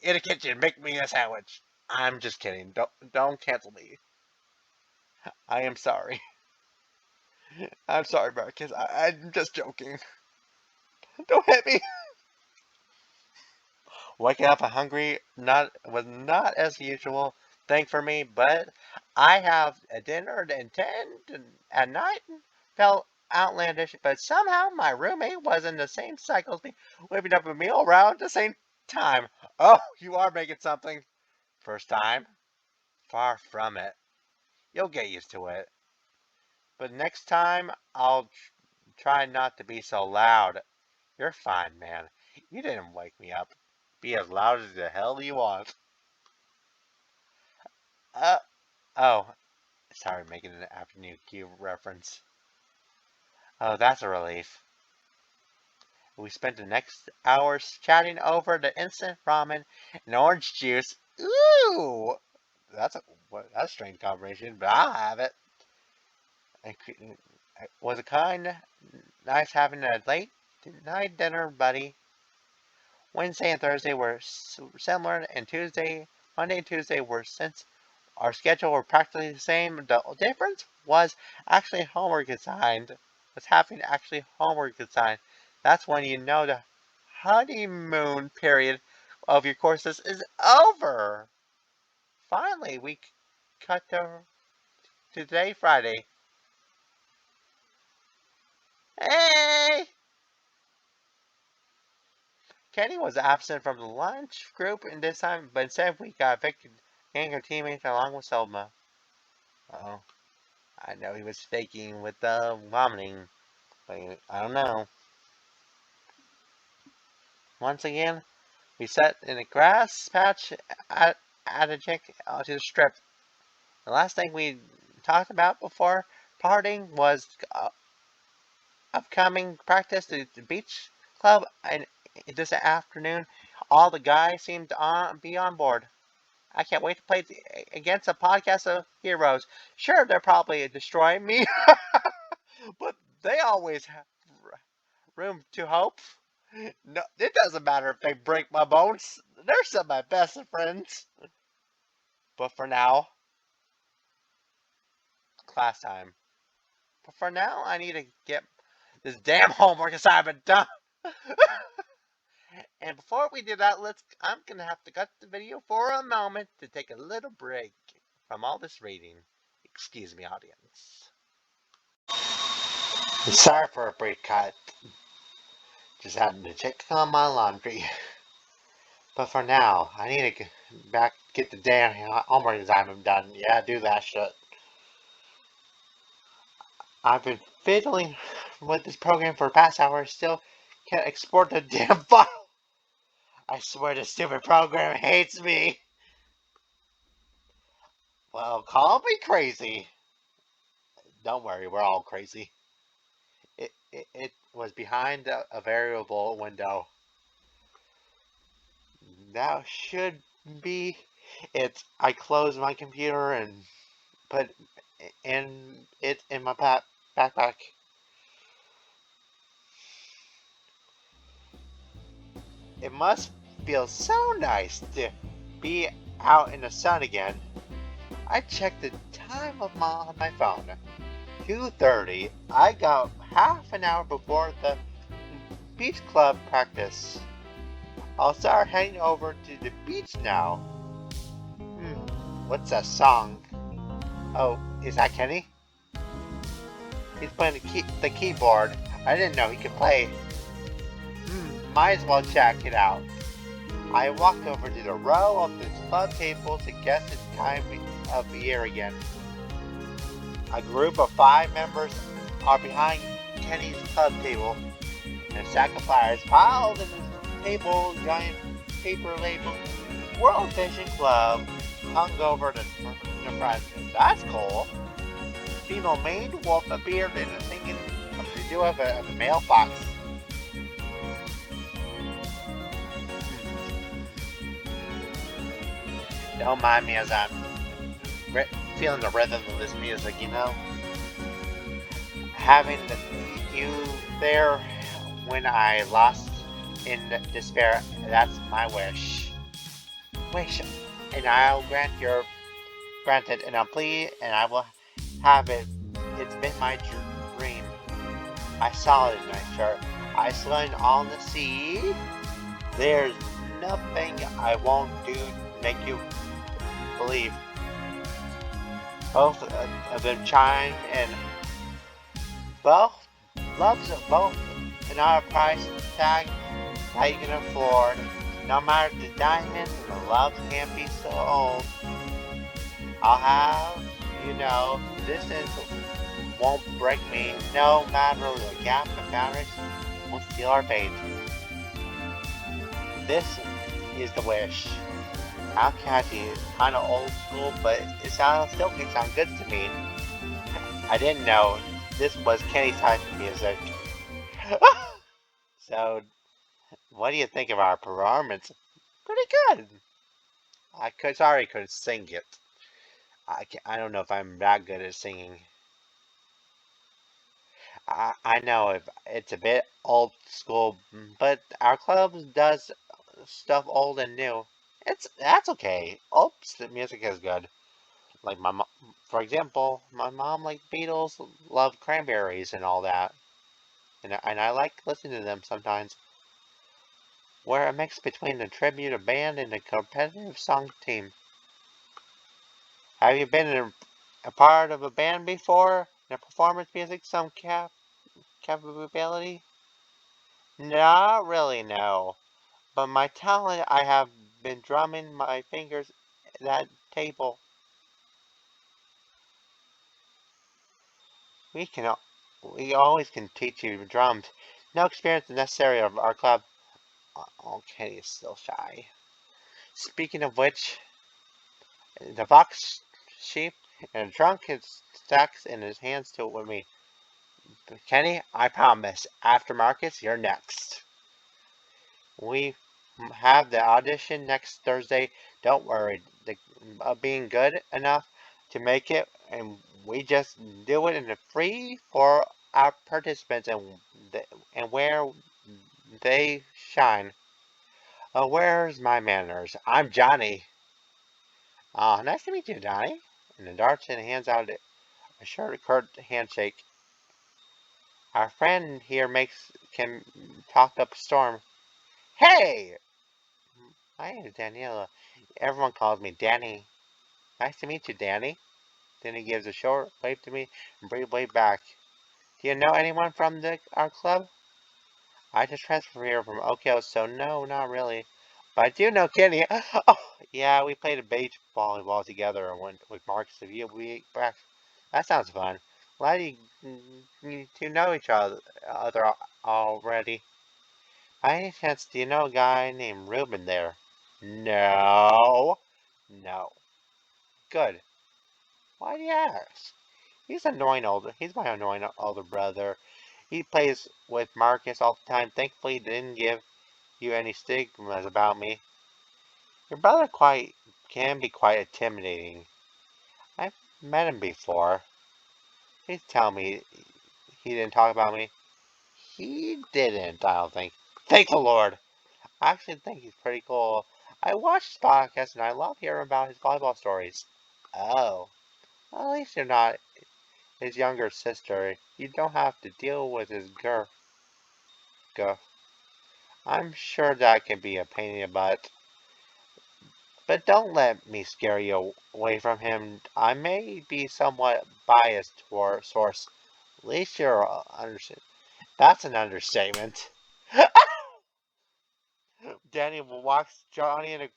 in the kitchen, make me a sandwich. I'm just kidding. Don't cancel me. I am sorry. I'm sorry, Marcus. I'm just joking. Don't hit me. Waking up hungry was not as usual thing for me, but I have a dinner at 10 at night. Felt outlandish, but somehow my roommate was in the same cycle as me, whipping up a meal around the same time. Oh, you are making something. First time? Far from it. You'll get used to it. But next time, I'll try not to be so loud. You're fine, man. You didn't wake me up. Be as loud as the hell you want. Uh, oh, sorry, making an Avenue Q reference. Oh, that's a relief. We spent the next hours chatting over the instant ramen and orange juice. Ooh, that's a strange combination, but I'll have it. It was a kind, nice having a late night dinner, buddy. Wednesday and Thursday were similar, and Monday and Tuesday were since our schedule were practically the same. The difference was actually homework assigned. Was having actually homework assigned. That's when you know the honeymoon period of your courses is over. Finally, we cut to today, Friday. Hey! Kenny was absent from the lunch group in this time, but instead we got Victor and her teammates along with Selma. Oh, I know he was faking with the vomiting, but I don't know. Once again, we sat in a grass patch adjacent to the strip. The last thing we talked about before parting was upcoming practice at the beach club and this afternoon. All the guys seemed to be on board. I can't wait to play against a podcast of heroes. Sure, they're probably destroying me, but they always have room to hope. No, it doesn't matter if they break my bones. They're some of my best friends. But for now, class time. But for now, I need to get this damn homework assignment done. And before we do that, I'm gonna have to cut the video for a moment to take a little break from all this reading. Excuse me, audience. Sorry for a brief cut. Just having to check on my laundry. But for now, I need to get the damn homework assignment done. Yeah, do that shit. I've been fiddling with this program for the past hour. Still can't export the damn file. I swear this stupid program hates me. Well, call me crazy. Don't worry, we're all crazy. It was behind a variable window. That should be it. I closed my computer and put it in my backpack. It must feel so nice to be out in the sun again. I checked the time on my phone. 2:30. I got half an hour before the beach club practice. I'll start heading over to the beach now. What's that song? Oh, is that Kenny? He's playing the keyboard. I didn't know he could play. Might as well check it out. I walked over to the row of the club tables to guess the time of the year again. A group of 5 members are behind Kenny's club table, and a stack of flyers piled in the table, giant paper label World Fishing Club hung over the front. That's cool. Female maned wolf appeared in a singing do have a male fox. Don't mind me as I'm feeling the rhythm of this music, you know? Having you there when I lost in despair, that's my wish. Wish, and I'll grant your granted, and I'll plead, and I will have it. It's been my dream. I saw it in my chart. Iceland on the sea. There's nothing I won't do to make you believe. Both of them chime and both loves both another price tag that you can afford. No matter the diamonds, the love can't be so old. I'll have this is won't break me. No matter the gap and boundaries will steal our fate. This is the wish. How catchy, kind of old school, but still can sound good to me. I didn't know this was Kenny's type of music. So, what do you think of our performance? Pretty good. Sorry I couldn't sing it. I don't know if I'm that good at singing. I know if it's a bit old school, but our club does stuff old and new. That's okay. Oops, the music is good. Like for example, my mom liked Beatles, loved Cranberries and all that, and I like listening to them sometimes. We're a mix between a tribute a band and a competitive song team. Have you been a part of a band before? In a performance music, some capability? Not really, no. But my talent, I have been drumming my fingers at that table. We can, we always can teach you drums. No experience necessary of our club. Okay, he's still shy. Speaking of which, the fox sheep and a trunk his stacks in his hands to with me. Kenny, I promise, after Marcus, you're next. We have the audition next Thursday. Don't worry, being good enough to make it, and we just do it in the free for our participants and where they shine. Where's my manners? I'm Johnny. Nice to meet you, Johnny. And the darts and hands out a short, curt handshake. Our friend here can talk up a storm. Hey, my name is Daniela. Everyone calls me Danny. Nice to meet you, Danny. Then he gives a short wave to me and brief wave back. Do you know anyone from our club? I just transferred here from Oakhill, so no, not really. But I do know Kenny. Oh, yeah, we played a beach volleyball together with Marcus a few weeks back. That sounds fun. Glad you two know each other already. By any chance, do you know a guy named Ruben there? No. No. Good. Why do you ask? He's my annoying older brother. He plays with Marcus all the time. Thankfully, he didn't give you any stigmas about me. Your brother can be quite intimidating. I've met him before. Please tell me he didn't talk about me. He didn't, I don't think. Thank the Lord. I actually think he's pretty cool. I watch his podcast and I love hearing about his volleyball stories. Oh. Well, at least you're not his younger sister. You don't have to deal with his guff. I'm sure that can be a pain in the butt. But don't let me scare you away from him. I may be somewhat biased toward source. At least you're understand. That's an understatement. Danny walks Johnny in a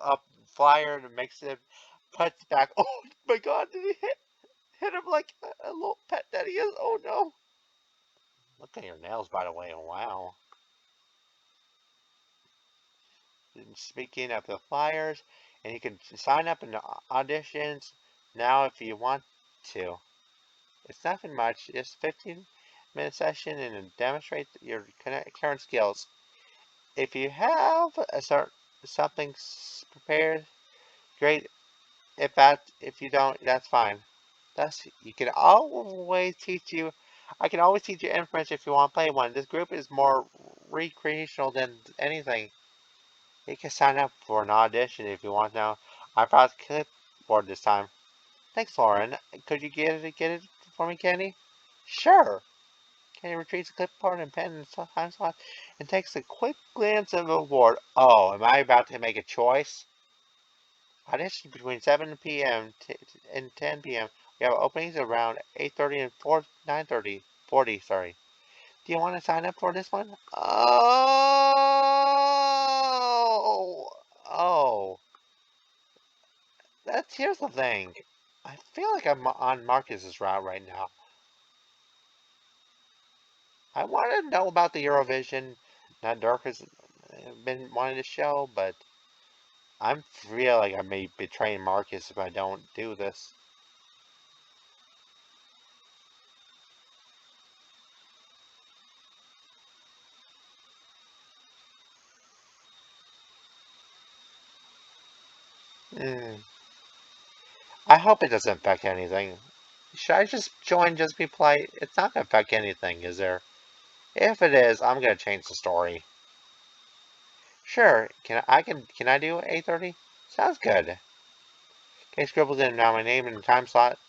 up flyer and makes it puts back. Oh my God! Did he hit him like a little pet that he is? Oh no! Look at your nails, by the way. Wow. Speaking of the flyers, and you can sign up in the auditions now if you want to. It's nothing much, just 15-minute session and demonstrate your current skills. If you have something prepared, great. If you don't, that's fine. You can always teach you. I can always teach you inference if you want to play one. This group is more recreational than anything. You can sign up for an audition if you want now. I brought the clipboard this time. Thanks, Lauren. Could you get it for me, Kenny? Sure. Kenny retrieves the clipboard and pen and time slot and takes a quick glance at the board. Oh, am I about to make a choice? Auditions between 7 p.m. and 10 p.m. We have openings around 8:30 and 9:30. 40, sorry. Do you want to sign up for this one? Oh. Here's the thing. I feel like I'm on Marcus's route right now. I want to know about the Eurovision. Now Dirk has been wanting to show, but I feel like I may betray Marcus if I don't do this. Hmm. I hope it doesn't affect anything. Should I just join, just be polite? It's not gonna affect anything, is there? If it is, I'm gonna change the story. Sure. Can I do 8:30? Sounds good. Okay, scribbled in now my name and time slot.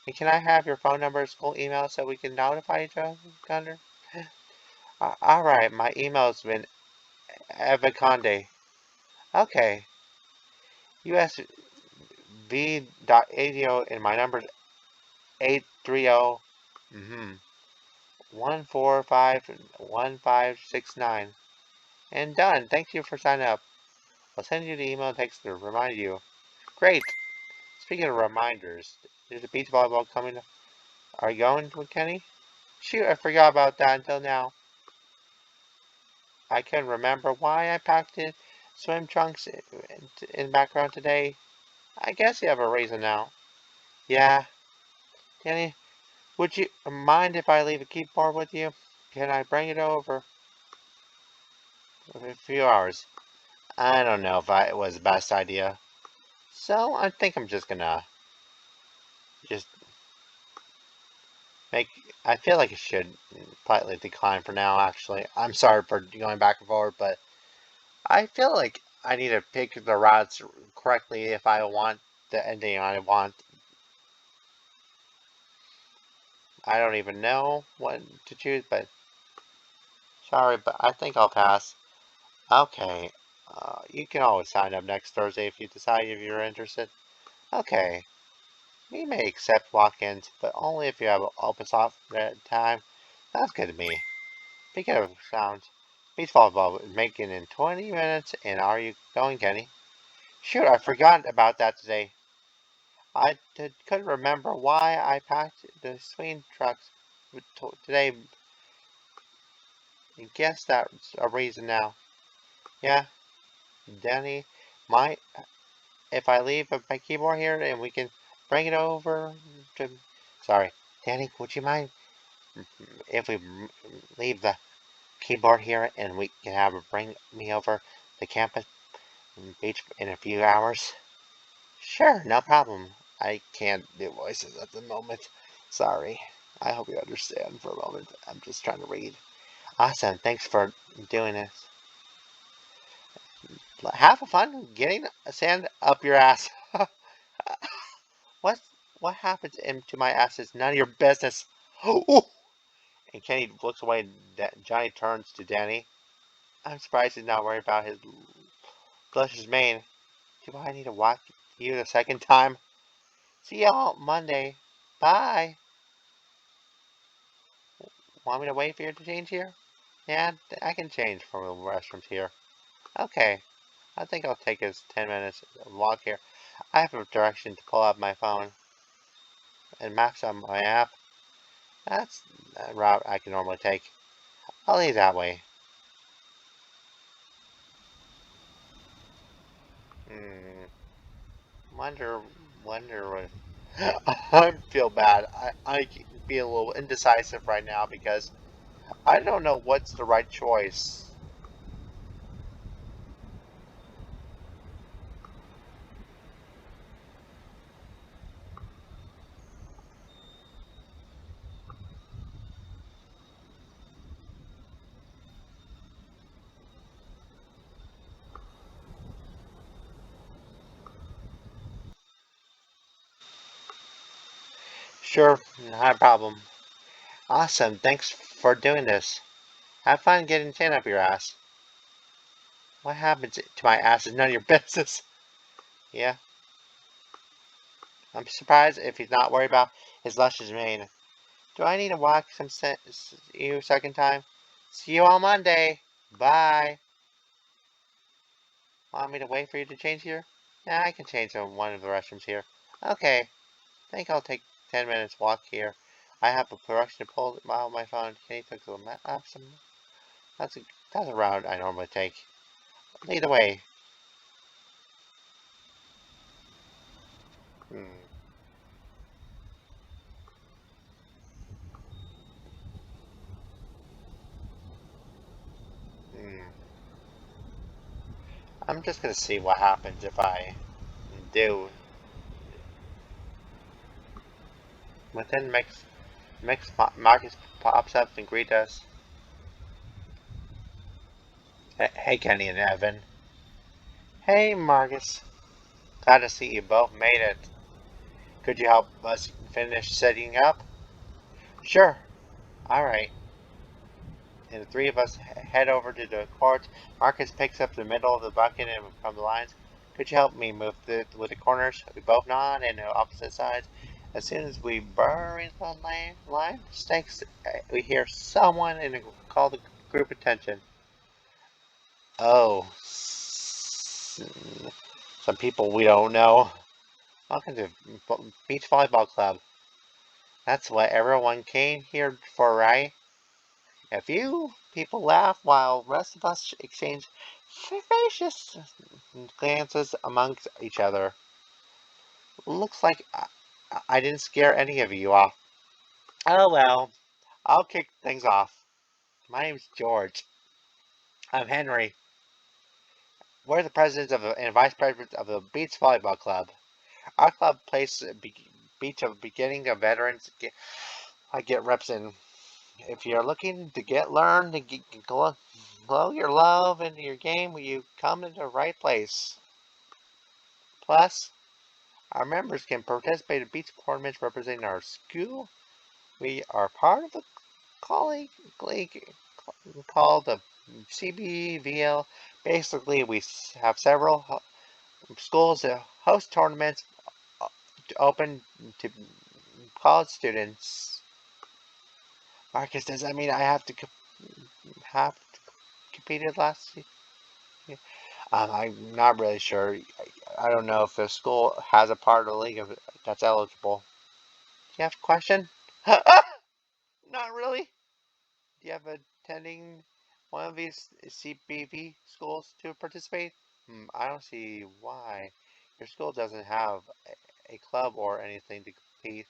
And can I have your phone number, school email, so we can notify each other? All right, my email's been Evaconde. Okay, USV.ADO and my number's 830 1451569. And done. Thank you for signing up. I'll send you the email and text to remind you. Great. Speaking of reminders, there's a beach volleyball coming. Are you going with Kenny? Shoot, I forgot about that until now. I can remember why I packed in swim trunks in the background today. I guess you have a reason now. Yeah. Kenny, would you mind if I leave a keyboard with you? Can I bring it over in a few hours? I don't know if it was the best idea. So I think I'm just gonna just make. I feel like I should politely decline for now, actually. I'm sorry for going back and forth, but I feel like I need to pick the routes correctly if I want the ending I want. I don't even know what to choose, but sorry, but I think I'll pass. Okay. You can always sign up next Thursday if you decide if you're interested. Okay. We may accept walk-ins, but only if you have an open slot at time. Sounds good to me. Speaking of sounds, beach volleyball is making in 20 minutes, and are you going, Kenny? Shoot, I forgot about that today. Couldn't remember why I packed the swing trucks today. I guess that's a reason now. Yeah, Danny, my if I leave my keyboard here and we can bring it over to. Sorry, Danny, would you mind if we leave the keyboard here and we can have her bring me over the campus beach in a few hours? Sure, no problem. I can't do voices at the moment. Sorry. I hope you understand for a moment. I'm just trying to read. Awesome. Thanks for doing this. Have fun getting sand up your ass. what what happens to my ass is none of your business. Ooh. And Kenny looks away and Johnny turns to Danny. I'm surprised he's not worried about his luscious mane. Do I need to walk you the second time? See y'all Monday. Bye. Want me to wait for you to change here? Yeah, I can change from the restrooms here. Okay. I think I'll take us 10 minutes walk here. I have a direction to pull up my phone and maps on my app. That's a route I can normally take. I'll leave that way. Hmm. Wonder, wonder what. I feel bad. I feel a little indecisive right now because I don't know what's the right choice. Sure, not a problem. Awesome, thanks for doing this. Have fun getting tan up your ass. What happens to my ass is none of your business. Yeah, I'm surprised if he's not worried about his luscious mane. Do I need to walk you second time? See you on Monday. Bye. Want me to wait for you to change here? Yeah, I can change in one of the restrooms here. Okay. Think I'll take 10 minutes walk here. I have a production to pull out my phone. Can you take the map? That's a route I normally take. Lead the way. Hmm. Hmm. I'm just gonna see what happens if I do. Within Marcus pops up and greets us. Hey, Kenny and Evan. Hey, Marcus. Glad to see you both made it. Could you help us finish setting up? Sure. All right. And the three of us head over to the court. Marcus picks up the middle of the bucket and from the lines. Could you help me move with the corners? We both nod and the opposite sides. As soon as we bury the line stakes, we hear someone and call the group attention. Oh, some people we don't know. Welcome to Beach Volleyball Club. That's what everyone came here for, right? A few people laugh while the rest of us exchange vivacious glances amongst each other. Looks like I didn't scare any of you off. Oh well, I'll kick things off. My name's George. I'm Henry. We're the presidents and vice presidents of the Beach Volleyball Club. Our club plays beach of beginning of veterans. I get reps in. If you're looking to learn to glow your love into your game, you come to the right place. Plus, our members can participate in beach tournaments representing our school. We are part of a colleague league called the CBVL. Basically, we have several schools that host tournaments open to college students. Marcus, does that mean I have to compete in last year? I'm not really sure. I don't know if the school has a part of the league that's eligible. Do you have a question? Not really. Do you have attending one of these CBV schools to participate? I don't see why. Your school doesn't have a club or anything to compete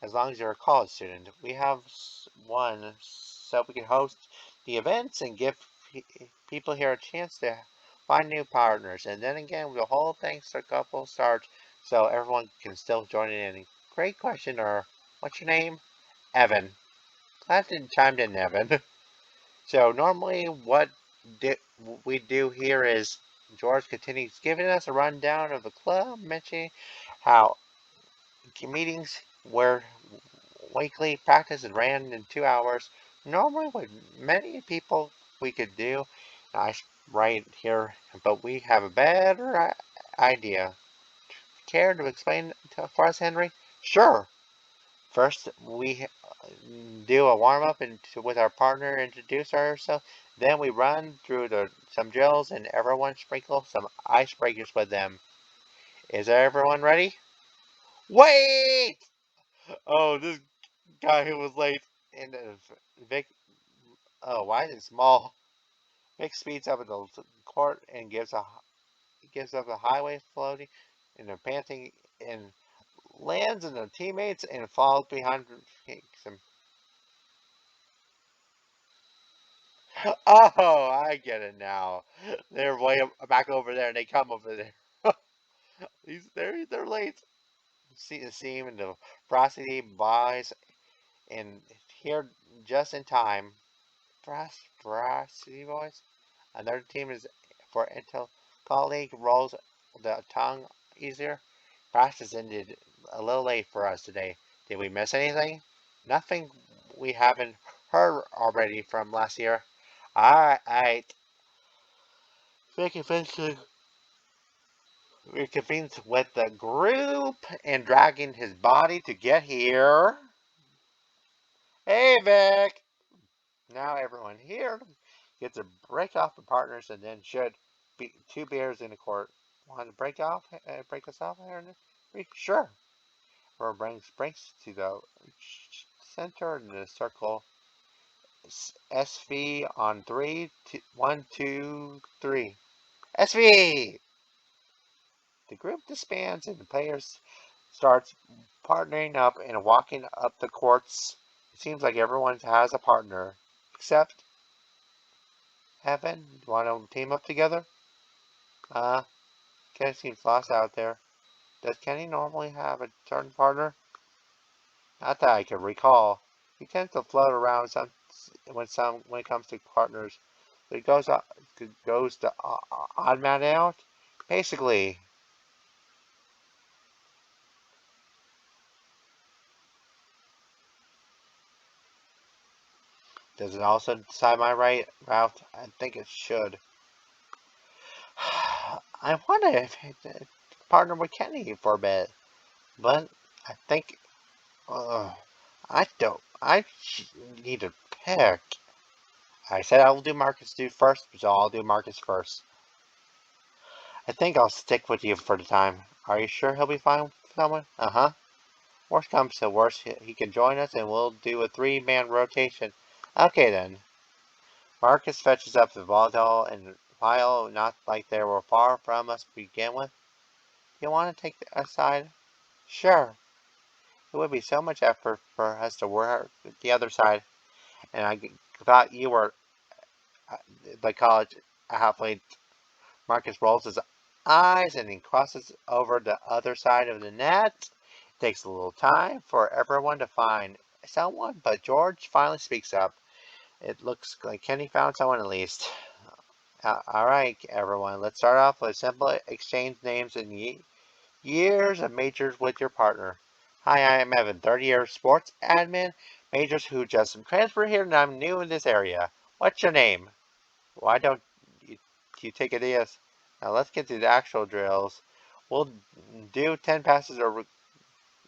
as long as you're a college student. We have one so we can host the events and give people here a chance to find new partners. And then again, the whole thing a couple starts so everyone can still join in. Great question, or what's your name? Evan. Glad you chimed in, Evan. So normally what di- we do here is George continues giving us a rundown of the club, mentioning how meetings were weekly practice is ran in 2 hours. Normally, what many people we could do, I right here, but we have a better idea. Care to explain for us, Henry? Sure. First, we do a warm up with our partner, introduce ourselves. Then we run through some drills and everyone sprinkle some icebreakers with them. Is everyone ready? Wait! Oh, this guy who was late. And Vic, oh, why is it small? Vic speeds up in the court and gives up the highway floating and the panting and lands in the teammates and falls behind some. Oh, I get it now. They're way back over there and they come over there. They're late. See the seam and the prosody buys and here just in time. Veracity boys. Another team is for Intel colleague rolls the tongue easier. Practice ended a little late for us today. Did we miss anything? Nothing we haven't heard already from last year. Alright. Reconvenes with the group and dragging his body to get here. Hey, Vic! Now everyone here gets a break off the partners and then should be 2 beers in the court. Want to break us off here? Sure. Or brings to the center in the circle. SV on 3. 1, 2, 3. SV! The group disbands and the players starts partnering up and walking up the courts. It seems like everyone has a partner. Except Heaven. Want to team up together? Kenny seems lost out there. Does Kenny normally have a certain partner? Not that I can recall. He tends to float around when it comes to partners. It goes to odd man out. Basically, does it also decide my right route? I think it should. I wonder if it partner with Kenny for a bit, but I think I don't. I need to pick. I said I will do Marcus do first, so I'll do Marcus first. I think I'll stick with you for the time. Are you sure he'll be fine with someone? Uh-huh. Worst comes to worst, he can join us and we'll do a 3-man rotation. Okay then. Marcus fetches up the volatile and while not like they were far from us to begin with. You want to take a side? Sure. It would be so much effort for us to work the other side. And I thought you were the college athlete. Marcus rolls his eyes and he crosses over the other side of the net. It takes a little time for everyone to find someone, but George finally speaks up. It looks like Kenny found someone at least. Alright, everyone, let's start off with simple exchange names and years of majors with your partner. Hi, I am Evan, 30-year sports admin, majors who just transferred here and I'm new in this area. What's your name? Why don't you take it as? Now let's get to the actual drills. We'll do 10 passes over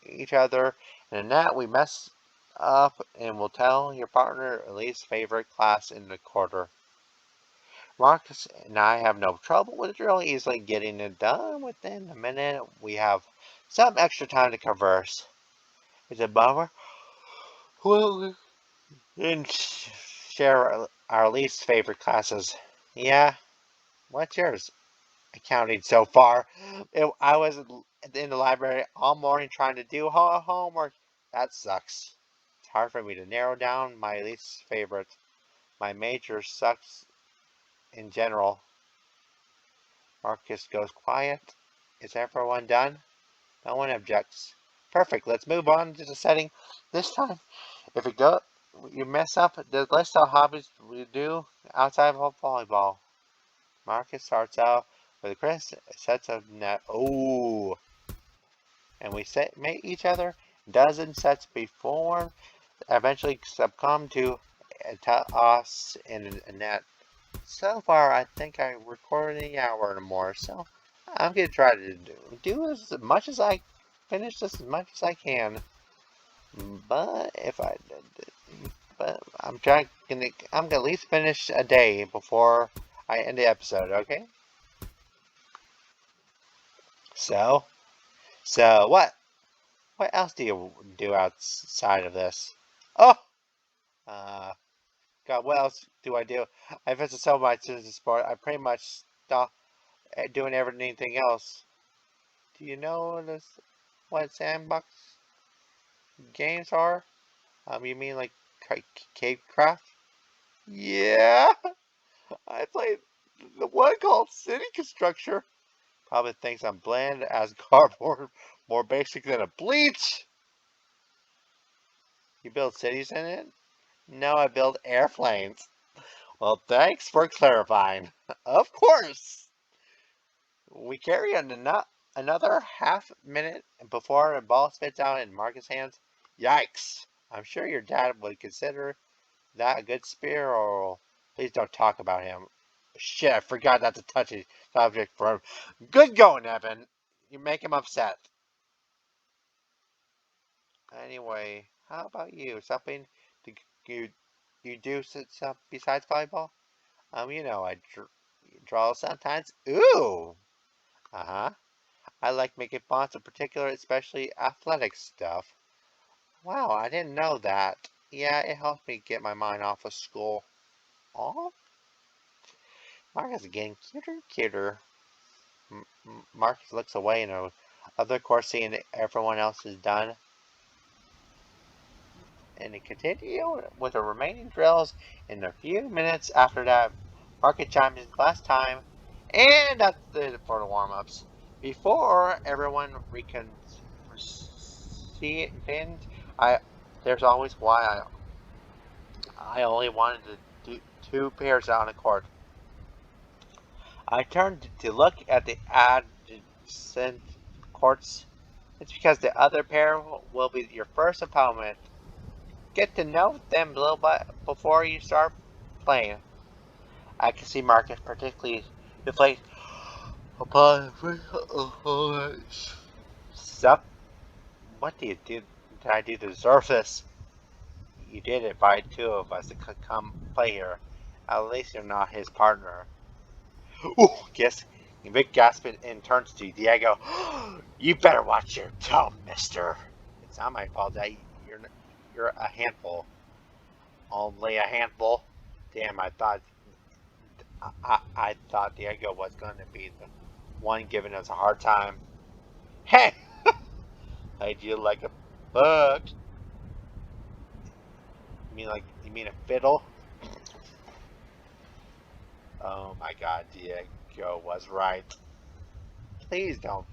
each other, and in that we mess up and we'll tell your partner at least favorite class in the quarter. Marcus and I have no trouble with the drill, easily getting it done within a minute. We have some extra time to converse. It's a bummer. Well, and share our least favorite classes. Yeah, what's yours? Accounting so far. I was in the library all morning trying to do homework. That sucks. It's hard for me to narrow down my least favorite. My major sucks in general. Marcus goes quiet. Is everyone done? No one objects. Perfect. Let's move on to the setting. This time, if you mess up the list of hobbies we do outside of volleyball. Marcus starts out with Chris, sets of net. Oh, and we mate each other. Dozen sets before, eventually succumb to toss in a net. So far, I think I recorded an hour or more, so I'm gonna try to do as much as I finish this as much as I can. But I'm gonna at least finish a day before I end the episode. Okay. So, what? What else do you do outside of this? Oh, uh, God, what else do I do? I visit so much in the sport. I pretty much stop doing everything else. Do you know what sandbox games are? You mean like cave craft? Yeah, I played the one called City Constructor. Probably thinks I'm bland as cardboard, more basic than a bleach. You build cities in it? No, I build airplanes. Well, thanks for clarifying. Of course. We carry on another half minute before the ball spits out in Marcus' hands. Yikes. I'm sure your dad would consider that a good spear, or please don't talk about him. Shit, I forgot not to touch a subject for him. Good going, Evan. You make him upset. Anyway, how about you? Something to, you you do besides volleyball? I draw sometimes. Ooh. Uh-huh. I like making fonts in particular, especially athletic stuff. Wow, I didn't know that. Yeah, it helps me get my mind off of school. Aw, Marcus is getting cuter and cuter. Marcus looks away in other course, seeing everyone else is done. And they continue with the remaining drills. In a few minutes after that, Marcus chimes in class time, and that's it for the warm-ups. Before everyone reconvenes, I there's always why I only wanted to do two pairs on a court. I turned to look at the adjacent courts. It's because the other pair will be your first opponent. Get to know them a little bit before you start playing. I can see Marcus particularly deflate upon opponents. Sup? What do you do? Did I do to deserve this? You did invite two of us to come play here. At least you're not his partner. Ooh, yes. Vic gasped and turns to Diego. You better watch your tone, mister. It's not my fault that you're a handful. Only a handful. Damn, I thought Diego was going to be the one giving us a hard time. Hey, played you like a bug. You mean a fiddle? Oh my God, Diego was right. Please don't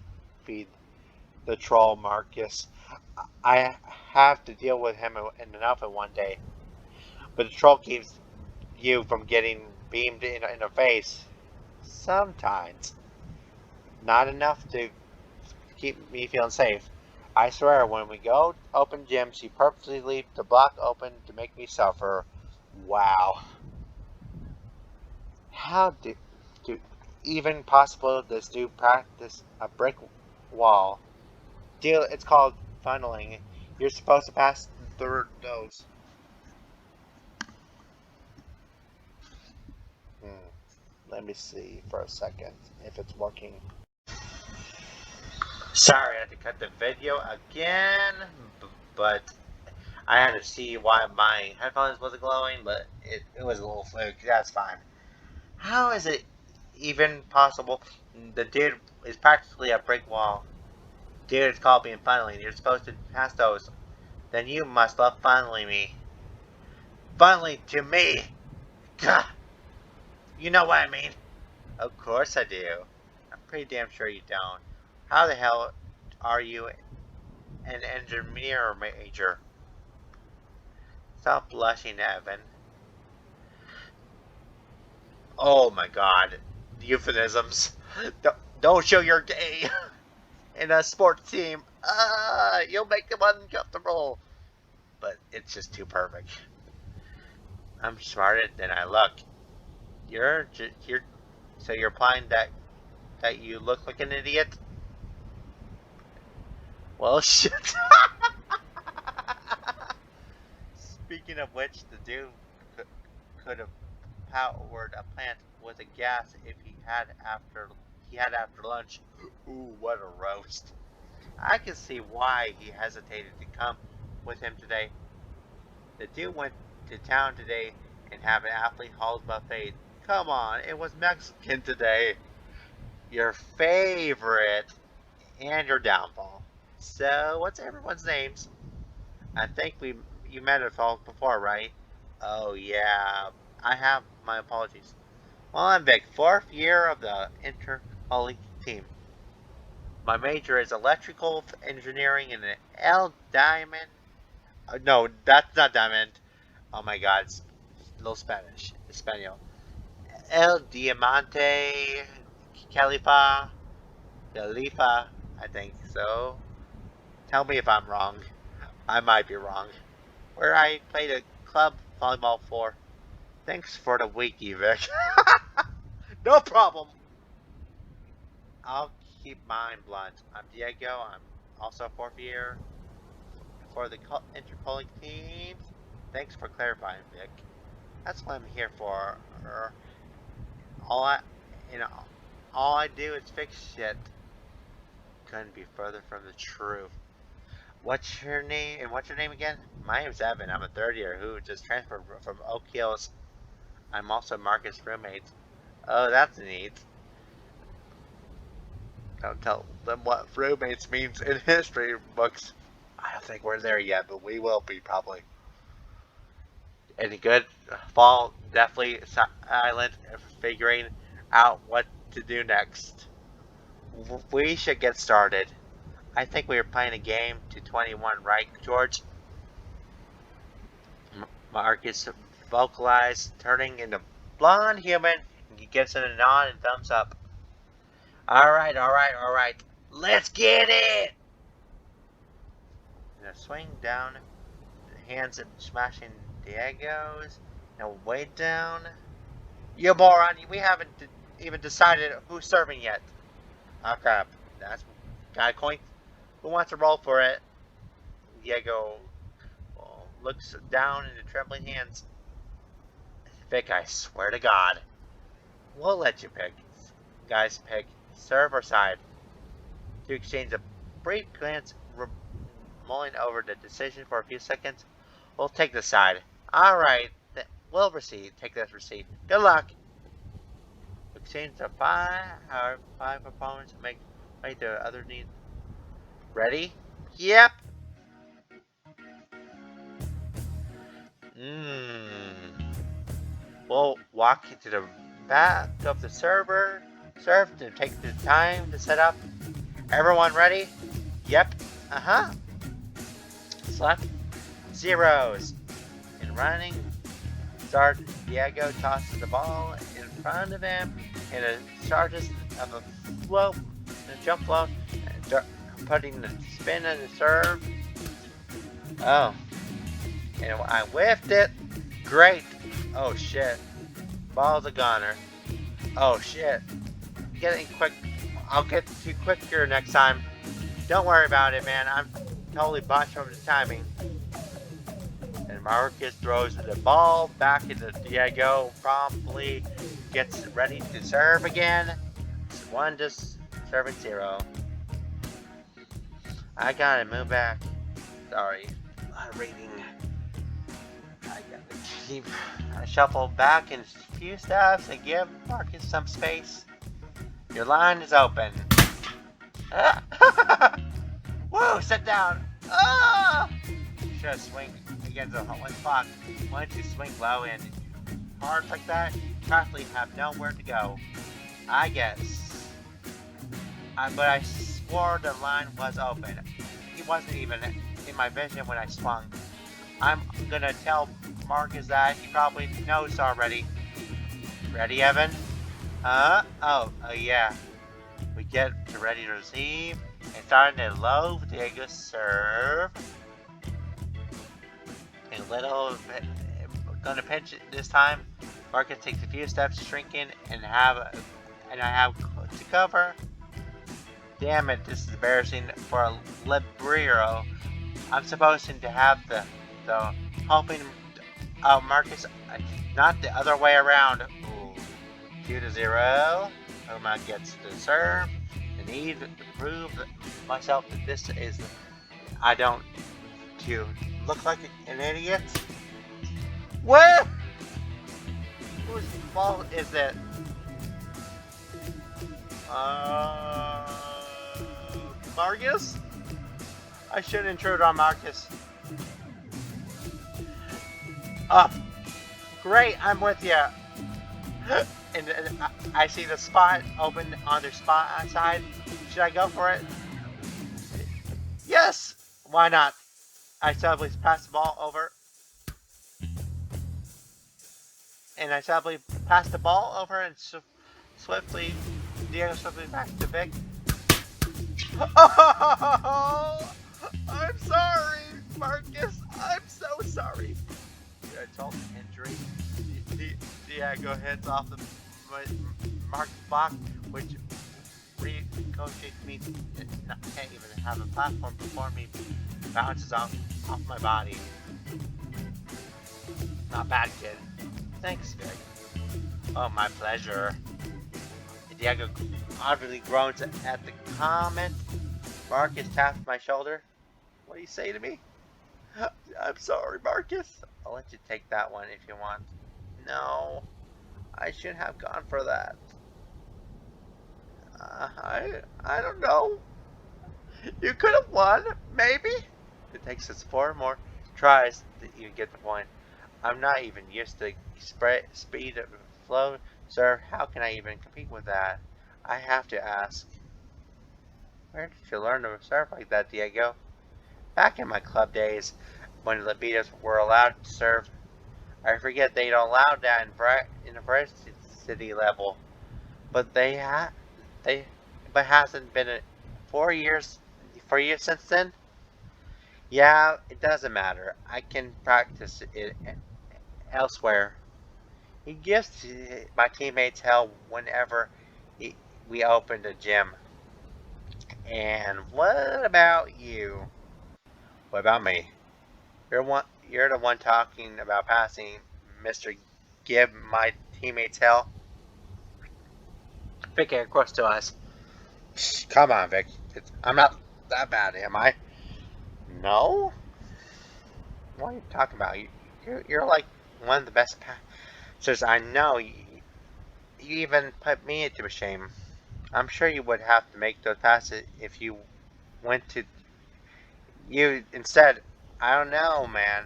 feed the troll, Marcus. I have to deal with him enough in one day. But the troll keeps you from getting beamed in the face. Sometimes. Not enough to keep me feeling safe. I swear, when we go open gym, she purposely leaves the block open to make me suffer. Wow. How do even possible this dude practice a brick wall? Deal, it's called funneling. You're supposed to pass through those. Hmm. Let me see for a second if it's working. Sorry, I had to cut the video again, but I had to see why my headphones wasn't glowing, but it was a little fluke. That's fine. How is it even possible? The dude is practically a brick wall. Dude, it's called being funneling. You're supposed to pass those. Then you must love funneling me. Funneling to me! Gah! You know what I mean? Of course I do. I'm pretty damn sure you don't. How the hell are you an engineer major? Stop blushing, Evan. Oh my God. Euphemisms. Don't show you're gay in a sports team. You'll make them uncomfortable. But it's just too perfect. I'm smarter than I look. You're so you're implying that you look like an idiot? Well, shit. Speaking of which, the dude could have powered a plant with a gas if he had after lunch. Ooh, what a roast! I can see why he hesitated to come with him today. The dude went to town today and have an athlete halls buffet. Come on, it was Mexican today. Your favorite and your downfall. So, what's everyone's names? I think you met us all before, right? Oh yeah, I have my apologies. Well, I'm Vic, fourth year of the inter-colleague team. My major is electrical engineering in an L Diamond. No, that's not Diamond. Oh my God, it's a little Spanish. Espanol. El Diamante Califa. Khalifa, I think so. Tell me if I'm wrong. I might be wrong. Where I played a club volleyball for. Thanks for the wiki, Vic. No problem. I'll keep mine blunt. I'm Diego. I'm also fourth year for the intercollegiate teams. Thanks for clarifying, Vic. That's what I'm here for. All I, you know, all I do is fix shit. Couldn't be further from the truth. What's your name? And what's your name again? My name's Evan. I'm a third year who just transferred from Oak Hills. I'm also Marcus' roommate. Oh, that's neat. Don't tell them what roommates means in history books. I don't think we're there yet, but we will be probably. Any good? Fall definitely silent, figuring out what to do next. We should get started. I think we were playing a game to 21, right, George? Marcus vocalized, turning into blonde human. He gives it a nod and thumbs up. Alright. Let's get it! And a swing down, hands smashing Diego's. Now way down. You moron, we haven't even decided who's serving yet. Oh crap, that's got a coin. Who wants to roll for it? Diego looks down into trembling hands. Vic, I swear to God. We'll let you pick. Guys, pick serve or side. To exchange a brief glance, mulling over the decision for a few seconds. We'll take the side. Alright, we'll receive. Take this receipt. Good luck. Exchange the five opponents to make way to other needs. Ready? Yep. We'll walk to the back of the server. Serve to take the time to set up. Everyone ready? Yep. Select zeros. In running start, Diego tosses the ball in front of him and it charges of a float, a jump float, putting the spin in the serve. Oh. And I whiffed it. Great. Oh shit. Ball's a goner. Oh shit. Getting quick. I'll get to you quicker next time. Don't worry about it, man. I'm totally botched over the timing. And Marcus throws the ball back into Diego. Promptly gets ready to serve again. It's 1 to serving 0. I gotta move back. Sorry. A lot of reading. I gotta keep. I shuffle back in a few steps and give Marcus some space. Your line is open. Whoa, sit down. Should swing against the one spot. Once you swing low and hard like that, you practically have nowhere to go. I guess. But I swore the line was open. He wasn't even in my vision when I swung. I'm gonna tell Marcus that he probably knows already. Ready, Evan? Oh, yeah. We get to ready to receive. And starting to low, Diego serve. And little, gonna pinch it this time. Marcus takes a few steps, shrinking, and I have to cover. Damn it, this is embarrassing for a libero. I'm supposed to have the helping Marcus, not the other way around. Ooh. 2 to 0. Oma gets the serve. I need to prove myself that this is. I don't to look like an idiot. What? Whose fault is it? Marcus? I shouldn't intrude on Marcus. Great, I'm with you. And I see the spot open on their spot outside. Should I go for it? Yes! Why not? I suddenly pass the ball over. And I suddenly pass the ball over and swiftly, Diego swiftly back to Vic. Oh, I'm sorry. Marcus, I'm so sorry. Adult injury. Diego hits off the Marcus block, which ricochets me. Can't even have a platform before me. Bounces off my body. Not bad, kid. Thanks, Vic. Oh, my pleasure. Diego oddly groans at the comment. Marcus taps my shoulder. What do you say to me? I'm sorry, Marcus. I'll let you take that one if you want. No, I shouldn't have gone for that. I don't know. You could have won, maybe? It takes us 4 more tries that you get the point. I'm not even used to speed of flow, sir. How can I even compete with that? I have to ask. Where did you learn to serve like that, Diego? Back in my club days, when the Libidos were allowed to serve. I forget they don't allow that in the varsity level, but they but hasn't been 4 years 4 years since then. Yeah, it doesn't matter. I can practice it elsewhere. He gives my teammates hell whenever we open the gym. And what about you? What about me? You're the one talking about passing, Mister. Give my teammates hell. Vic across to us. Come on, Vic. I'm not that bad, am I? No. What are you talking about? You're like one of the best passers I know. You even put me into a shame. I'm sure you would have to make those passes if you went to you instead. I don't know, man.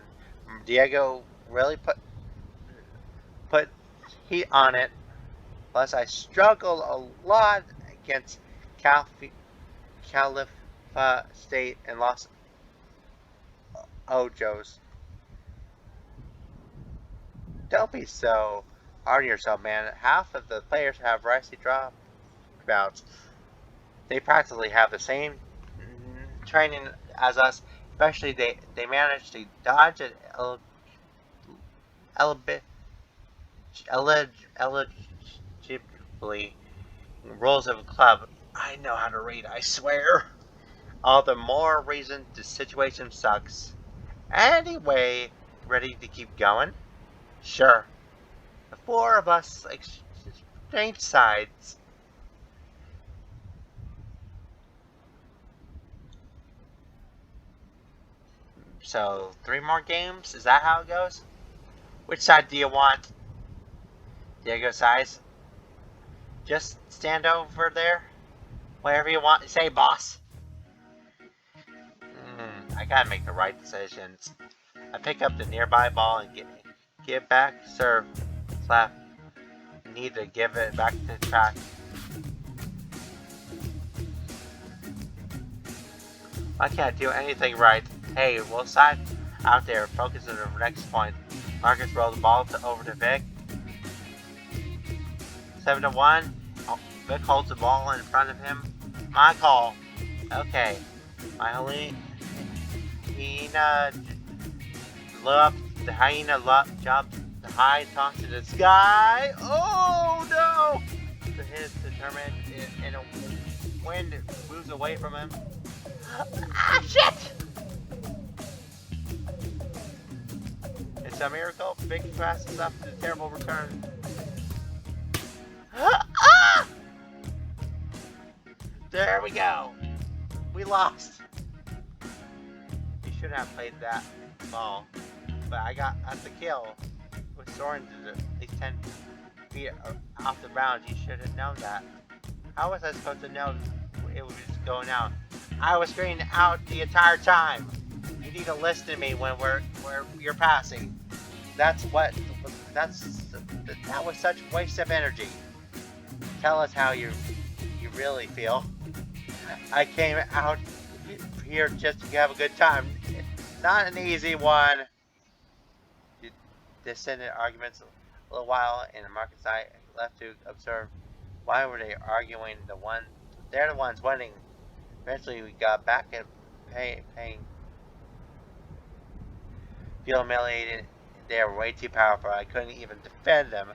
Diego really put heat on it. Plus, I struggled a lot against Califa State and Los Ojos. Don't be so hard on yourself, man. Half of the players have rising dropouts. They practically have the same training as us. Especially they manage to dodge it eligibly rules of a club. I know how to read, I swear. All the more reason the situation sucks. Anyway, ready to keep going? Sure. The 4 of us exchange sides. So, 3 more games? Is that how it goes? Which side do you want? Diego size. Just stand over there. Whatever you want to say, boss. I gotta make the right decisions. I pick up the nearby ball and get back, serve, slap. Need to give it back to the track. I can't do anything right. Hey, we'll side out there. Focus on the next point. Marcus rolls the ball over to Vic. 7-1. Vic holds the ball in front of him. My call. Okay. My hyena jumps the high toss to the sky. Oh no! To his determined and a wind moves away from him. Ah shit! It's a miracle. Big passes up the terrible return. Ah! There we go. We lost. You should have played that ball, but I got the kill with soaring to at least 10 feet off the ground. You should have known that. How was I supposed to know it was going out? I was screaming out the entire time. You need to listen to me when you're passing. That was such a waste of energy. Tell us how you really feel. I came out here just to have a good time. Not an easy one. Descended arguments a little while, and Marcus and I left to observe. Why were they arguing? They're the ones winning. Eventually, we got back at paying. feel humiliated. They were way too powerful. I couldn't even defend them.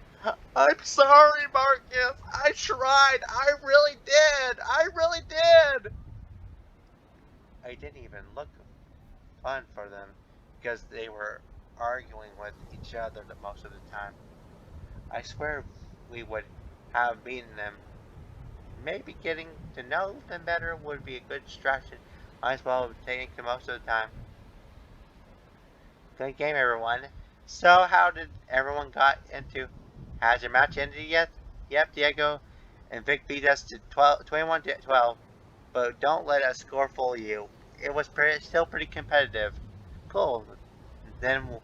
I'm sorry, Marcus. I tried. I really did. I really did. I didn't even look fun for them because they were arguing with each other the most of the time. I swear we would have beaten them. Maybe getting to know them better would be a good strategy. Might as well take the most of the time. Good game, everyone. So, how did everyone got into? Has your match ended yet? Yep, Diego and Vic beat us to 21 to 12. But don't let us score fool you. It was still pretty competitive. Cool. Then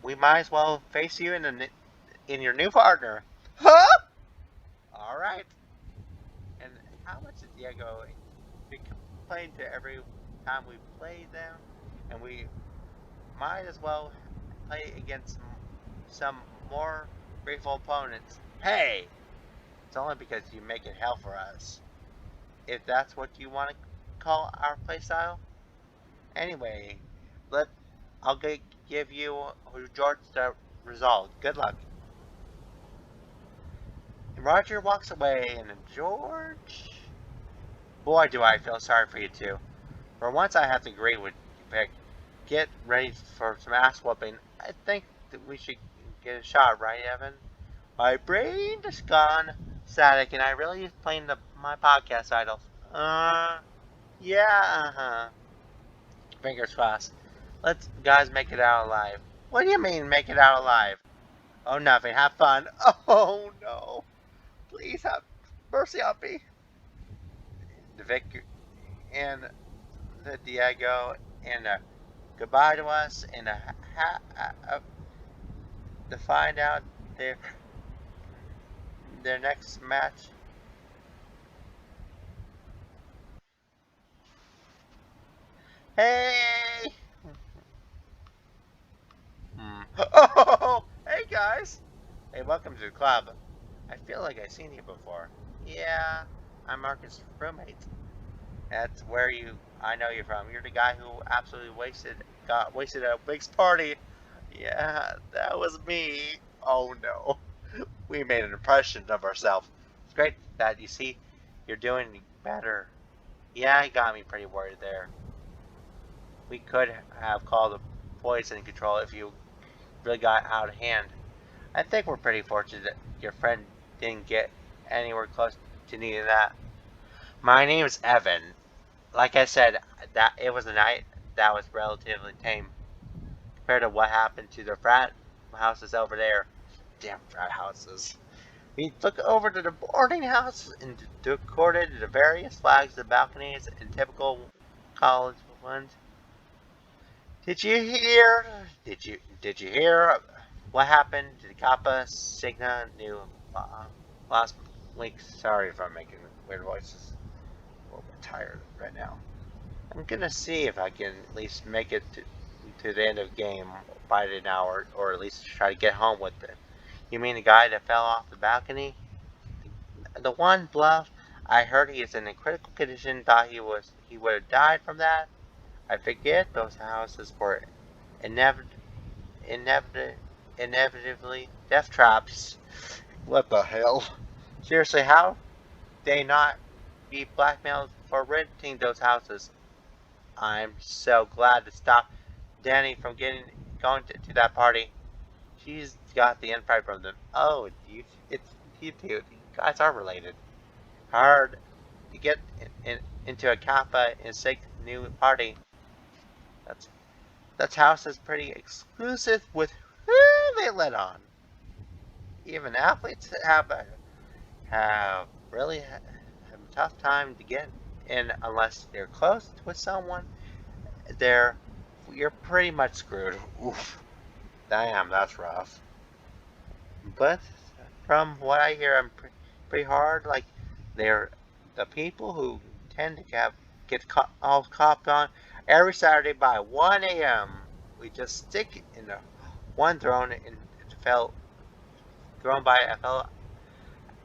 we might as well face you in your new partner. Huh? All right. And how much did Diego complain to every time we played them? And we might as well play against some more grateful opponents. Hey, it's only because you make it hell for us. If that's what you want to call our playstyle. Anyway, let I'll give you George the result. Good luck. And Roger walks away, and George. Boy, do I feel sorry for you two. For once, I have to agree with you, Vic. Get ready for some ass whooping. I think that we should get a shot, right, Evan? My brain is gone static, and I really is playing my podcast idols. Yeah, uh-huh. Fingers crossed. Let's guys make it out alive. What do you mean, make it out alive? Oh, nothing. Have fun. Oh no! Please have mercy on me. The Vic and the Diego and goodbye to us and to find out their their next match. Hey! Oh, hey guys! Hey, welcome to the club. I feel like I've seen you before. Yeah, I'm Marcus' roommate. That's where I know you're from. You're the guy who absolutely got wasted at a Wig's party. Yeah, that was me. Oh no. We made an impression of ourselves. It's great that you see you're doing better. Yeah, he got me pretty worried there. We could have called the poison control if you really got out of hand. I think we're pretty fortunate that your friend didn't get anywhere close to needing that. My name is Evan. Like I said, that it was a night that was relatively tame compared to what happened to the frat houses over there. Damn frat houses. We took over to the boarding house and decorated the various flags, the balconies, and typical college ones. Did you hear? Did you hear what happened to the Kappa Sigma new last week? Sorry if I'm making weird voices. I'm a little bit tired right now. I'm gonna see if I can at least make it to the end of the game by an hour, or at least try to get home with it. You mean the guy that fell off the balcony? The one bluff. I heard he is in a critical condition. Thought he would have died from that. I forget those houses were inevit- inevit- inevitably death traps. What the hell? Seriously, how they not be blackmailed for renting those houses? I'm so glad to stop Danny from going to that party. She's got the invite from them. Oh, it's you two. You guys are related. Hard to get into a Kappa and Sig new party. That's house is pretty exclusive with who they let on. Even athletes have really have a tough time to get in unless they're close with someone. They're you're pretty much screwed. Oof. Damn, that's rough. But from what I hear, I'm pretty hard. Like they're the people who tend to get all copped on every Saturday by 1 a.m. We just stick in the one thrown and fell thrown by a fellow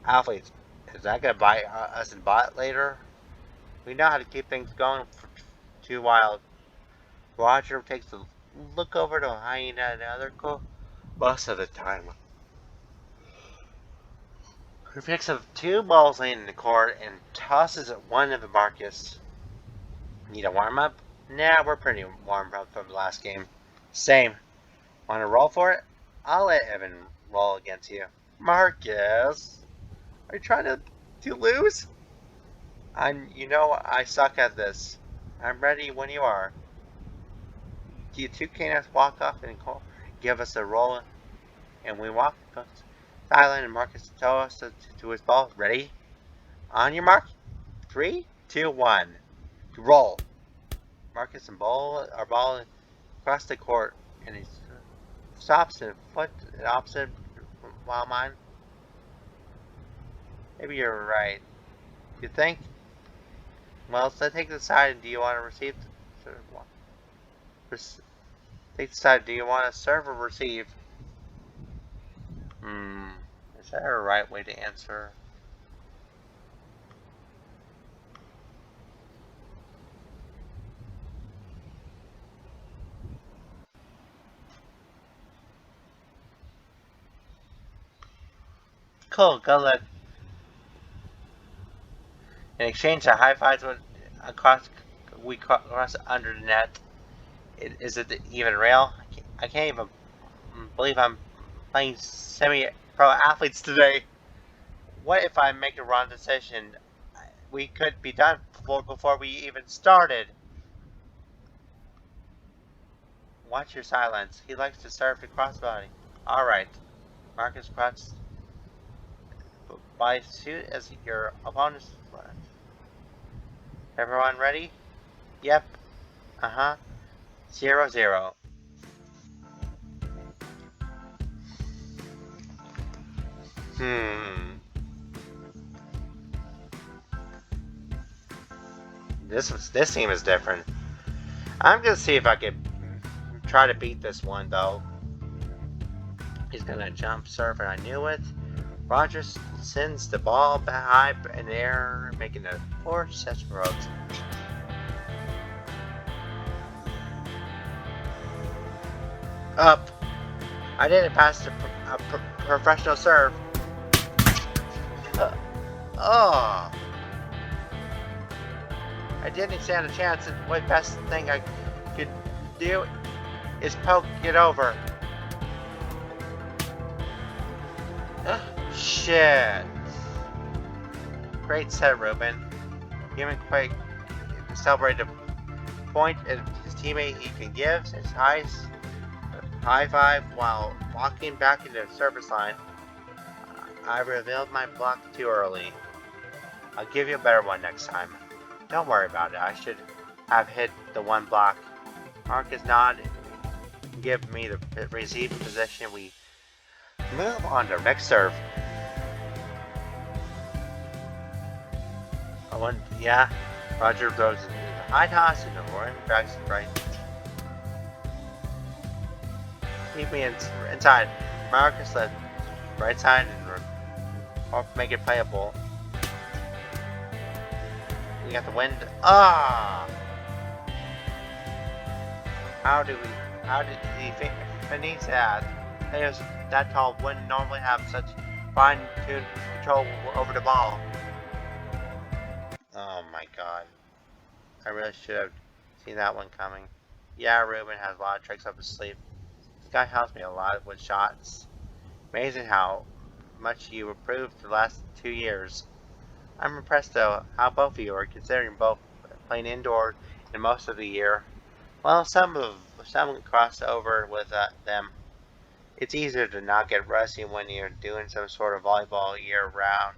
athlete. Is that gonna bite us in butt later? We know how to keep things going for too while. Roger takes the look over to hyena and other cool. Most of the time. He picks up two balls laying in the court and tosses one of the Marcus. Need a warm up? Nah, we're pretty warm up from the last game. Same. Want to roll for it? I'll let Evan roll against you. Marcus, are you trying to lose? I suck at this. I'm ready when you are. Do you two caninos walk off and give us a roll, and we walk silent, and Marcus tells us to his ball. Ready? On your mark. 3, 2, 1. Roll. Marcus and ball are balling across the court, and he stops and foot opposite while mine. Maybe you're right. You think? Well, so take the side. Do you want to receive? Take the side. Do you want to serve or receive? Is there a right way to answer? Cool. Go look. In exchange, the high fives we cross under the net. Is it even real? I can't even believe I'm playing semi-pro athletes today. What if I make a wrong decision? We could be done before we even started. Watch your silence. He likes to serve the crossbody. Alright. Marcus crouches by suit as your opponent's. Everyone ready? Yep. Uh-huh. 0-0. This team is different. I'm gonna see if I can try to beat this one though. He's gonna jump serve, and I knew it. Rogers sends the ball high in the air, making a poor set road. Up. I didn't pass a professional serve. Oh. I didn't stand a chance, and the best thing I could do is poke it over. Shit. Great set, Ruben. Human Quake celebrated a point at his teammate he can give his high five while walking back into the service line. I revealed my block too early. I'll give you a better one next time. Don't worry about it. I should have hit the one block. Marcus nodded and give me the receiving position. We move on to next serve. Yeah. Roger throws the high toss and the Warren drags it right. Keep me inside. Marcus left right side and make it playable. We got the wind. Ah! How did he finish that? Players that tall wouldn't normally have such fine-tuned control over the ball. Oh my god. I really should have seen that one coming. Yeah, Ruben has a lot of tricks up his sleeve. This guy helps me a lot with shots. Amazing how much you improved the last 2 years. I'm impressed though how both of you are, considering both playing indoors in most of the year. Well, some cross over with them. It's easier to not get rusty when you're doing some sort of volleyball year round.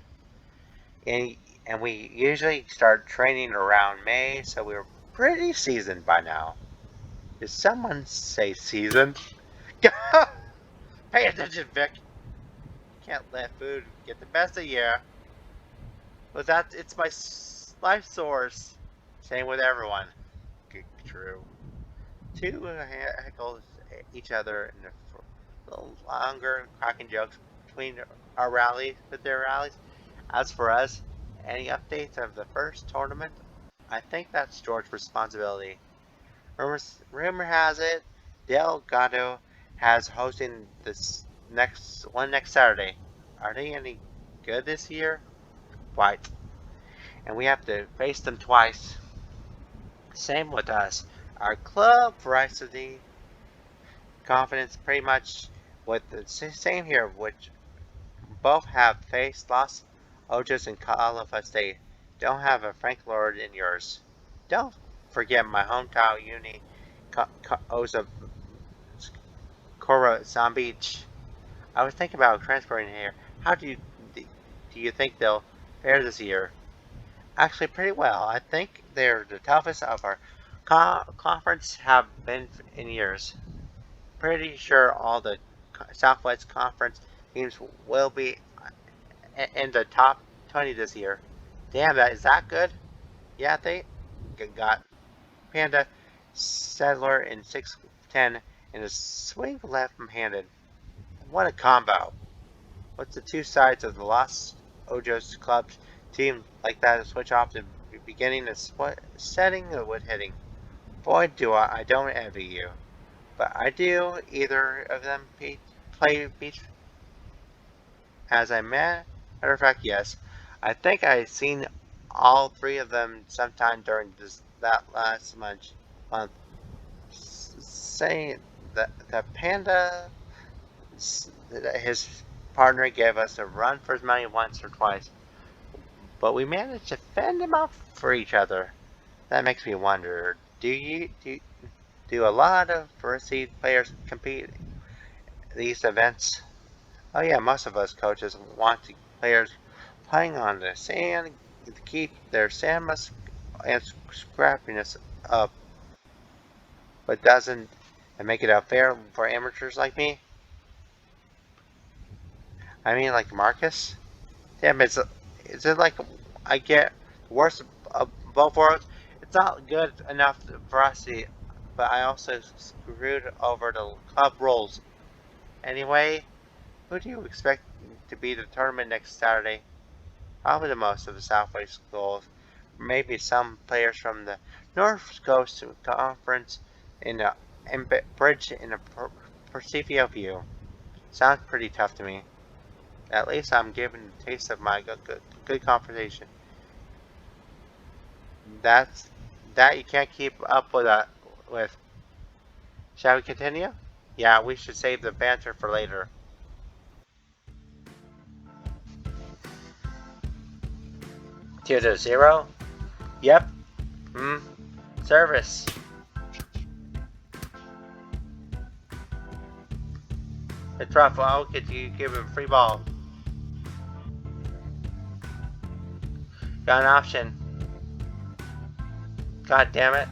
And we usually start training around May, so we're pretty seasoned by now. Did someone say seasoned? Pay attention, Vic. You can't let food get the best of you. But it's my life source. Same with everyone. True. Two heckles each other in a little longer, cracking jokes between our rallies, with their rallies. As for us, any updates of the first tournament? I think that's George's responsibility. Rumor has it Delgado has hosting this next Saturday. Are they any good this year? Right. And we have to face them twice. Same with us. Our club varsity confidence pretty much with the same here, which both have faced Los Ojos and Califa State. Don't have a Frank Lord in yours. Don't forget my hometown uni, Oza Corazon Beach. I was thinking about transferring here. How do you think they'll fare this year? Actually, pretty well. I think they're the toughest of our conference have been in years. Pretty sure all the Southwest Conference teams will be in the top 20 this year. Damn, is that good? Yeah, they got Panda Settler in 6'10 and a swing left-handed. What a combo. What's the two sides of the Los Ojos club's team like that to switch off the beginning of setting with hitting? Boy, I don't envy you. But I do either of them play beach as a matter of fact, yes. I think I've seen all three of them sometime during that last month. Saying that the panda, his partner gave us a run for his money once or twice, but we managed to fend him off for each other. That makes me wonder: do a lot of varsity players compete these events? Oh yeah, most of us coaches want players playing on the sand to keep their sandmus and scrappiness up, but doesn't it make it unfair for amateurs like me? I mean, like Marcus? Damn, is it like I get the worst of both worlds? It's not good enough for us to, but I also screwed over the club rules. Anyway, who do you expect to be the tournament next Saturday? Probably the most of the Southwest schools. Maybe some players from the North Coast Conference in the bridge in a Percivio view. Sounds pretty tough to me. At least I'm given a taste of my good conversation. That's that you can't keep up with. Shall we continue? Yeah, we should save the banter for later. 2-0? Yep. Hmm. Service. It's rough. I'll get you give him free ball. Got an option. God damn it.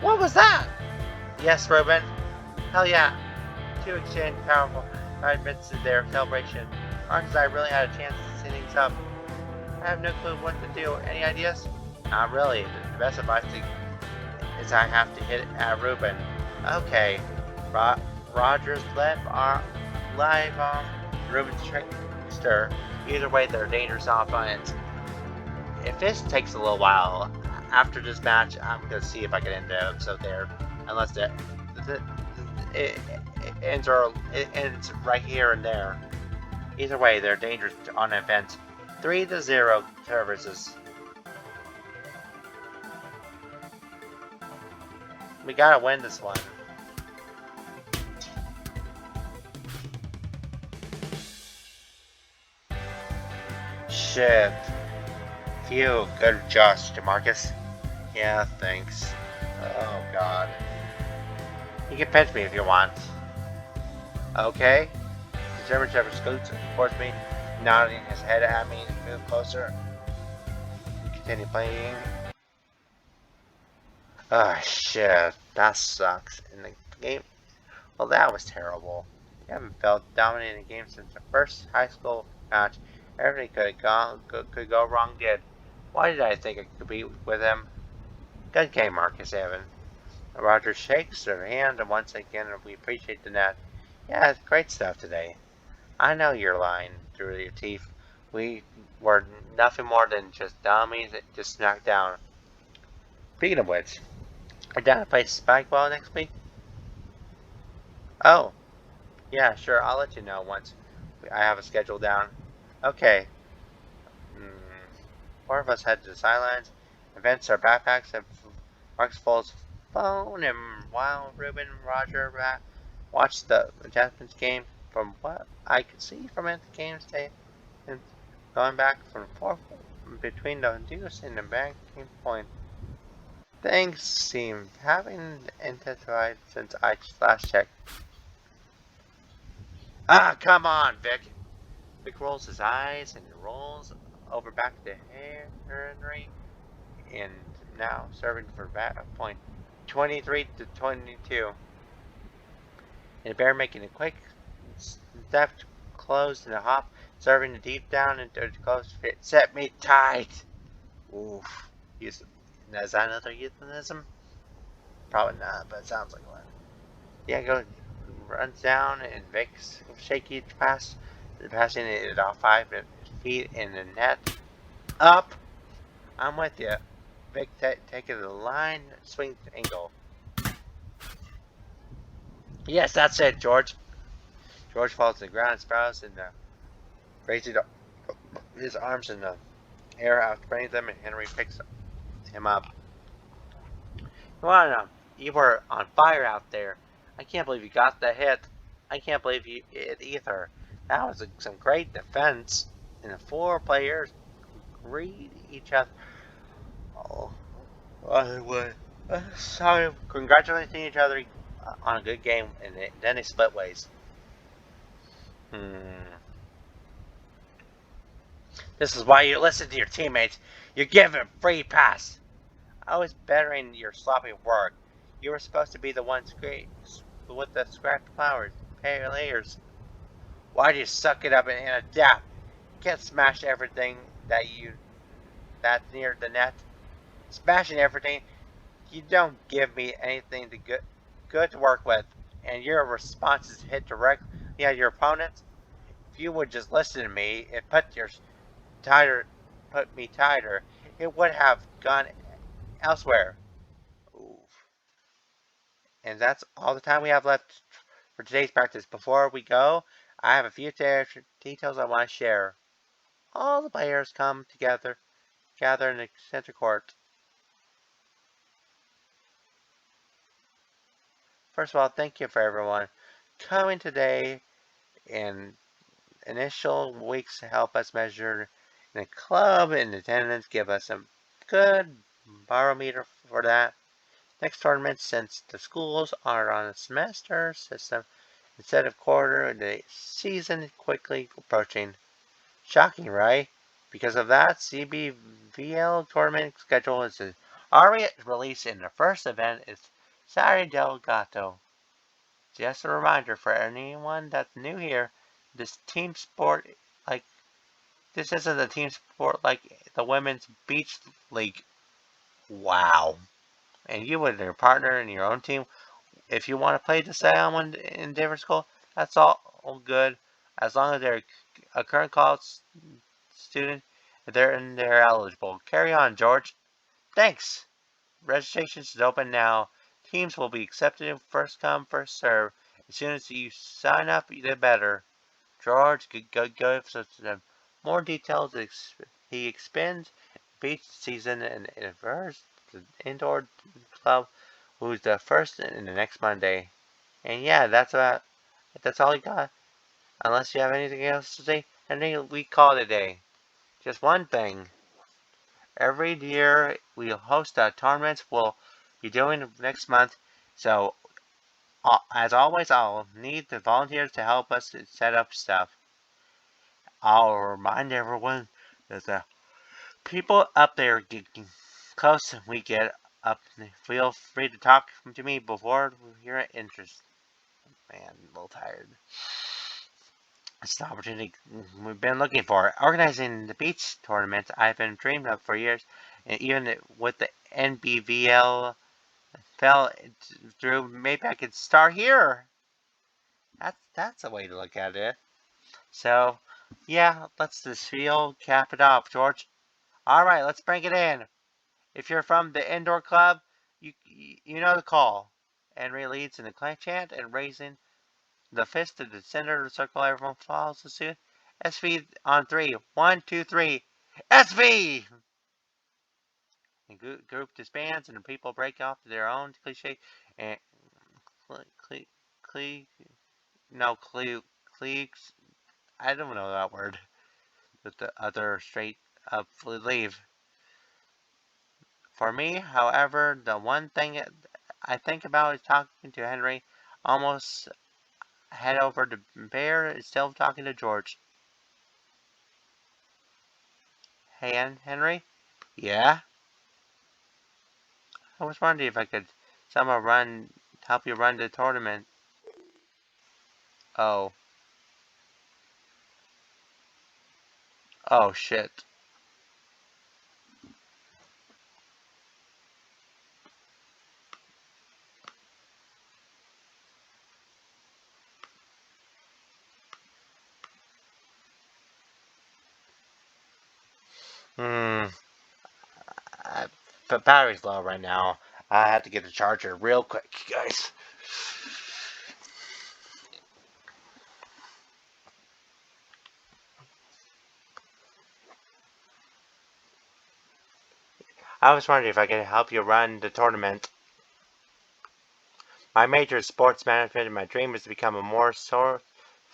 What was that? Yes, Ruben. Hell yeah. Two exchange powerful admits to their celebration. Arms I really had a chance to see things up. I have no clue what to do. Any ideas? Not really. The best advice is I have to hit it at Ruben. Okay. Rogers left live on Ruben's trickster. Either way, they're dangerous offense. If this takes a little while, after this match, I'm gonna see if I can end the episode there. Unless it ends right here and there. Either way, they're dangerous on offense. 3-0 services. We gotta win this one. Shit. Phew, good Josh, DeMarcus. Yeah, thanks. Oh god. You can pinch me if you want. Okay. The German Shepherd scoots towards me, nodding his head at me to move closer. Continue playing. Oh shit, that sucks. In the game, well, that was terrible. I haven't felt dominating a game since the first high school match. Everything could go wrong. Why did I think I could be with him? Good game, Marcus Evan. Roger shakes her hand, and once again we appreciate the net. Yeah, it's great stuff today. I know you're lying through your teeth. We were nothing more than just dummies that just knocked down. Speaking of which, Are down to play Spikeball next week? Oh, yeah, sure. I'll let you know once I have a schedule down. Okay. Mm, four of us head to the sidelines, advance our backpacks, and Mark's Foles' phone, and while Ruben and Roger watched the Jasmine's game, from what I could see from it, the game's day, and going back from fourth between the deuce and the banking point. Things seem having intensified since I last checked. Ah, come on, Vic. Vic rolls his eyes and rolls over back to Henry and now serving for point 23 to 22. And the bear making a quick step close in a hop, serving deep down into the close fit. Set me tight. Oof. Is that another euphemism? Probably not, but it sounds like one. Diego runs down and Vic's shaky pass, passing it off 5 feet in the net. Up. I'm with you. Vic taking the line, swing angle. Yes, that's it, George. George falls to the ground, sprouts, and raises his arms in the air, outspreading them, and Henry picks him up. Well, you were on fire out there. I can't believe you got the hit. I can't believe it either. That was some great defense. And the four players greet each other. Oh, sorry, congratulating each other on a good game, and then they split ways. Hmm. This is why you listen to your teammates. You give them free pass. I was bettering your sloppy work. You were supposed to be the one with the scrapped flowers, pale layers. Why do you suck it up and adapt? You can't smash everything that's near the net. Smashing everything, you don't give me anything good to work with, and your responses hit directly at your opponents. If you would just listen to me and put me tighter, it would have gone elsewhere. Oof. And that's all the time we have left for today's practice. Before we go, I have a few details I want to share. All the players come together, gather in the center court. First of all, thank you for everyone coming today. And initial weeks help us measure in the club and attendance, give us a good barometer for that. Next tournament, since the schools are on a semester system instead of quarter, the season quickly approaching. Shocking, right? Because of that, CBVL tournament schedule is already released, and the first event is Saturday del Gato. Just a reminder for anyone that's new here, this team sport, like this isn't a team sport like the women's beach league. Wow! And you and your partner and your own team, if you want to play the someone in different school, that's all good, as long as they're a current college student, they're eligible. Carry on, George. Thanks. Registration is open now. Teams will be accepted first come, first serve. As soon as you sign up, the better. George gives us more details. He expends beach season and refers the indoor club, who's the first in the next Monday. And yeah, that's all he got. Unless you have anything else to say, and then we call it a day. Just one thing. Every year we host a tournament. We'll be doing next month. So as always, I'll need the volunteers to help us set up stuff. I'll remind everyone that the people up there get close we get up. Feel free to talk to me before your interest. Man, I'm a little tired. It's the opportunity we've been looking for. Organizing the beach tournament I've been dreaming of for years, and even with the NBVL fell through, maybe I could start here. That's a way to look at it. So, yeah, let's just cap it off, George. All right, let's bring it in. If you're from the indoor club, You know the call. Henry leads in the chant and raising the fist to the center of the circle. Everyone follows the suit. SV on three. 1, 2, 3. SV! And group disbands and the people break off to their own cliche and no cliques. I don't know that word. With the other straight up leave. For me, however, the one thing I think about is talking to Henry. Almost head over to Bear is still talking to George. Hey, Henry? Yeah? I was wondering if I could somehow help you run the tournament. Oh. Oh, shit. Hmm. But battery's low right now. I have to get the charger real quick, guys. I was wondering if I could help you run the tournament. My major is sports management, and my dream is to become a more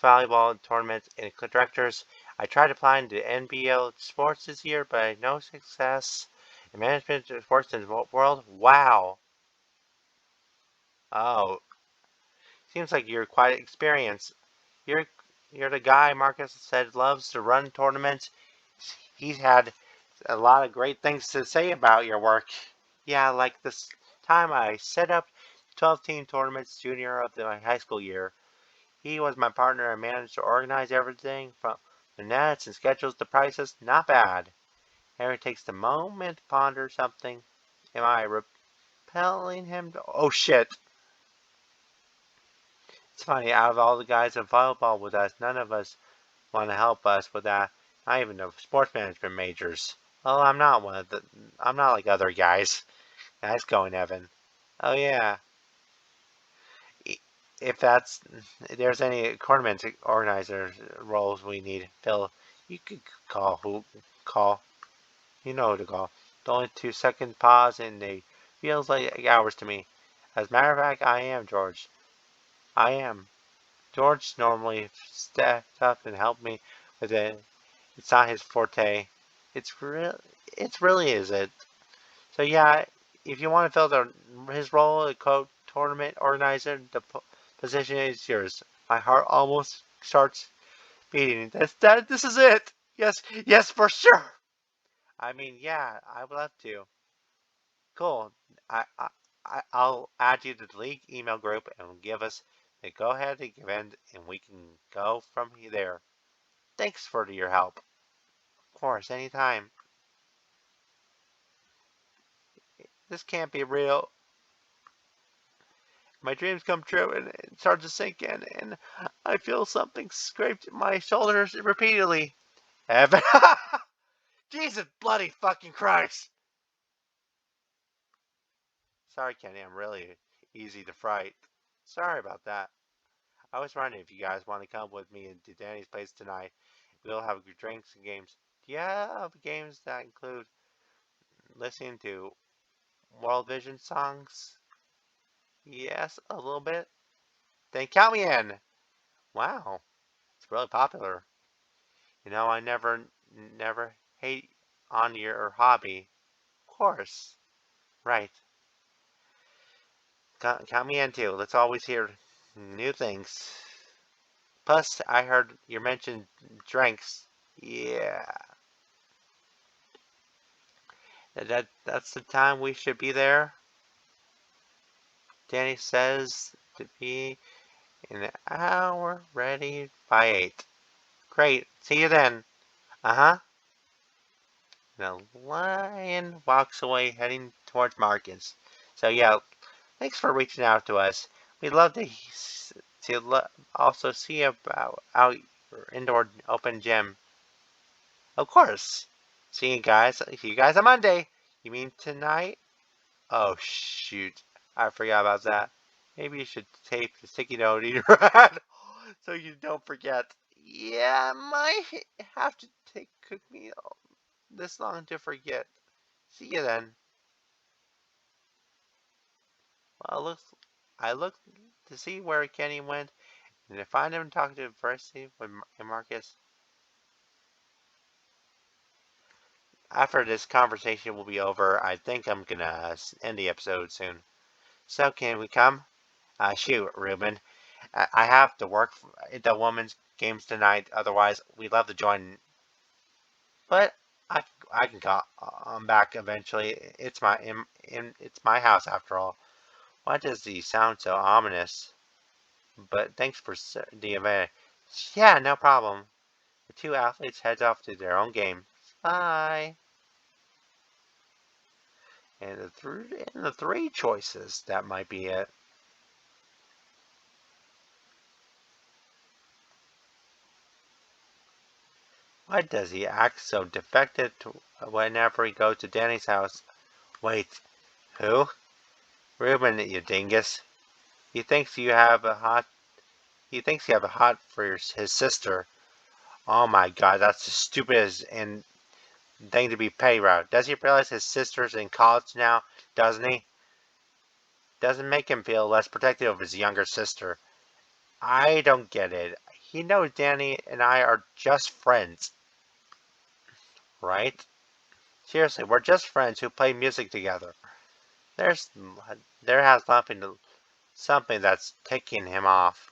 valuable tournament in directors. I tried applying to NBL sports this year, but I had no success. In management of sports in the world? Wow. Oh, seems like you're quite experienced. You're you're the guy Marcus said loves to run tournaments. He's had a lot of great things to say about your work. Yeah, like this time I set up 12-team tournaments junior of my high school year. He was my partner and managed to organize everything from the nets and schedules to prices. Not bad. Harry takes the moment to ponder something. Am I repelling him? Oh shit. It's funny, out of all the guys in volleyball with us, none of us want to help us with that. Not even the sports management majors. Well, I'm not like other guys. Nice going, Evan. Oh yeah. If there's any tournament organizer roles we need, Phil, you could call. You know who to call. The only 2 second pause and they feels like hours to me. As a matter of fact, I am George. I am. George normally steps up and help me with it. It's not his forte. It's really is it. So yeah, if you want to fill his role as tournament organizer, the position is yours. My heart almost starts beating. This is it. Yes, yes, for sure. I mean, yeah, I would love to. Cool. I'll add you to the league email group and give us the go ahead event, and we can go from there. Thanks for your help. Of course, anytime. This can't be real. My dreams come true and it starts to sink in, and I feel something scraped my shoulders repeatedly. Evan. Jesus bloody fucking Christ. Sorry, Kenny, I'm really easy to fright. Sorry about that. I was wondering if you guys want to come with me to Danny's place tonight. We'll have drinks and games. Do you have games that include listening to World Vision songs? Yes, a little bit. Then count me in. Wow, it's really popular. You know, I never hate on your hobby. Of course. Right. Count me in too. Let's always hear new things. Plus, I heard you mentioned drinks. Yeah. That's the time we should be there. Danny says to be in an hour ready by 8. Great. See you then. Uh-huh. The lion walks away heading towards Marcus. So yeah, thanks for reaching out to us. We'd love also see about out your indoor open gym. Of course. See you guys on Monday. You mean tonight? Oh, shoot. I forgot about that. Maybe you should tape the sticky note in your head so you don't forget. Yeah, I might have to cook me this long to forget. See you then. Well, I looked to see where Kenny went, and to find him talking to Versi with Marcus. After this conversation will be over, I think I'm gonna end the episode soon. So can we come? Shoot, Ruben. I have to work at the women's games tonight. Otherwise, we'd love to join. But I, I can call. I'm back eventually. It's my house after all. Why does he sound so ominous? But thanks for the event. Yeah, no problem. The two athletes heads off to their own game. Bye. And the three choices, that might be it. Why does he act so defective whenever he goes to Danny's house? Wait, who? Reuben, you dingus. He thinks you have a hot. He thinks you have a hot for his sister. Oh my God, that's the stupidest and thing to be petty about. Does he realize his sister's in college now? Doesn't he? Doesn't make him feel less protective of his younger sister. I don't get it. He knows Danny and I are just friends, right? Seriously, we're just friends who play music together. There's there has something that's ticking him off.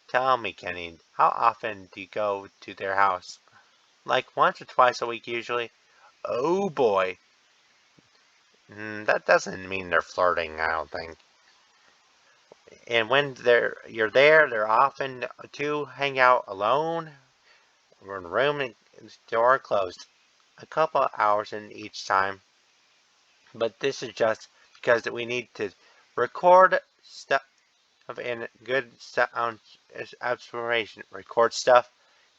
Tell me, Kenny, how often do you go to their house? Like once or twice a week usually. Oh boy. That doesn't mean they're flirting, I don't think. And when you're there, they're often to hang out alone. We're in the room and the door closed. A couple hours in each time. But this is just because we need to record stuff and good sound exploration. Record stuff.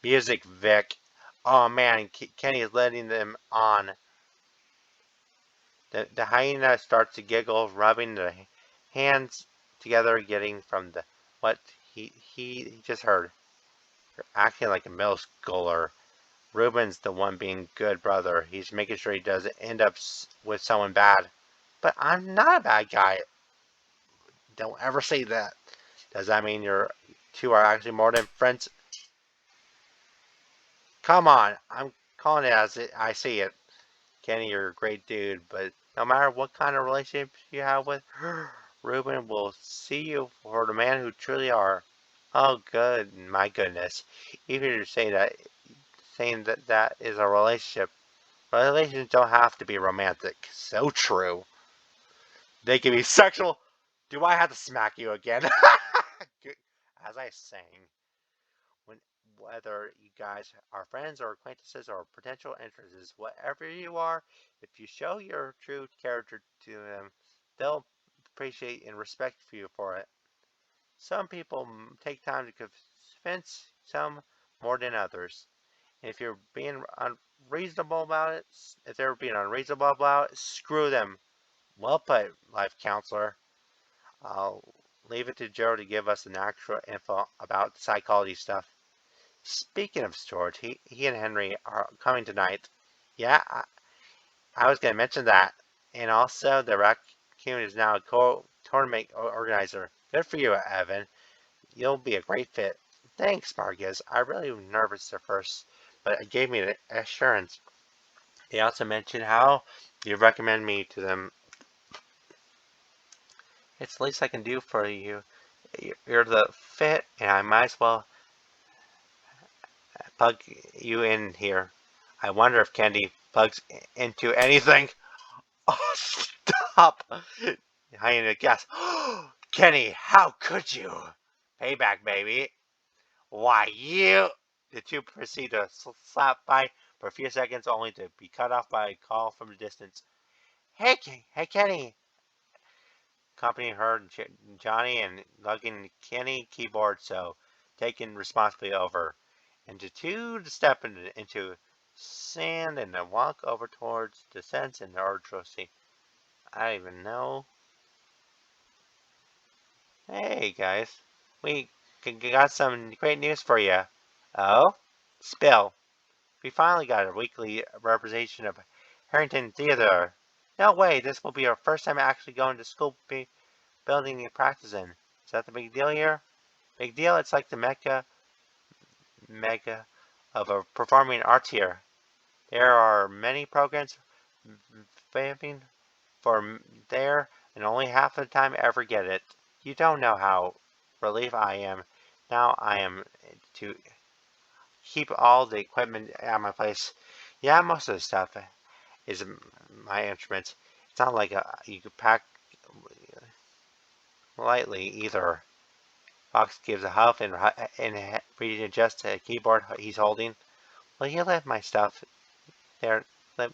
Music, Vic. Oh man, Kenny is letting them on. The hyena starts to giggle, rubbing the hands together, getting from the what he just heard. Acting like a middle schooler. Ruben's the one being good brother. He's making sure he doesn't end up with someone bad. But I'm not a bad guy. Don't ever say that. Does that mean you're two are actually more than friends? Come on, I'm calling it as I see it. Kenny, you're a great dude, but no matter what kind of relationship you have with Ruben will see you for the man who truly are. Oh, good, my goodness. Even if you say that, saying that is a relationship, relations don't have to be romantic. So true. They can be sexual. Do I have to smack you again? As I was saying, when whether you guys are friends or acquaintances or potential interests, whatever you are, if you show your true character to them, they'll appreciate and respect you for it. Some people take time to convince, some more than others. And if you're being unreasonable about it, if they're being unreasonable about it, screw them. Well put, life counselor. I'll leave it to Joe to give us an actual info about the psychology stuff. Speaking of storage, he and Henry are coming tonight. Yeah, I was going to mention that. And also, the raccoon is now a tournament organizer. Good for you, Evan. You'll be a great fit. Thanks, Marcus. I really was nervous at first, but it gave me the assurance. He also mentioned how you recommend me to them. It's the least I can do for you. You're the fit, and I might as well plug you in here. I wonder if Candy plugs into anything. Oh, stop! Hyena gasp. Kenny, how could you? Payback, baby. Why, you. The two proceed to slap by for a few seconds, only to be cut off by a call from a distance. Hey, Kenny! Accompanying her, Johnny, and lugging Kenny keyboard, so taking responsibility over. And the two to step into sand and then walk over towards the sense and urgency. I don't even know. Hey, guys. We got some great news for you. Oh? Spill. We finally got a weekly representation of Harrington Theater. No way, this will be our first time actually going to school building and practicing. Is that the big deal here? Big deal? It's like the mega of a performing arts here. There are many programs vamping for there, and only half of the time I ever get it. You don't know how relieved I am. Now I am to keep all the equipment at my place. Yeah, most of the stuff is my instruments. It's not like you could pack lightly either. Fox gives a huff and readjusts the keyboard he's holding. Will you let my stuff there? Let,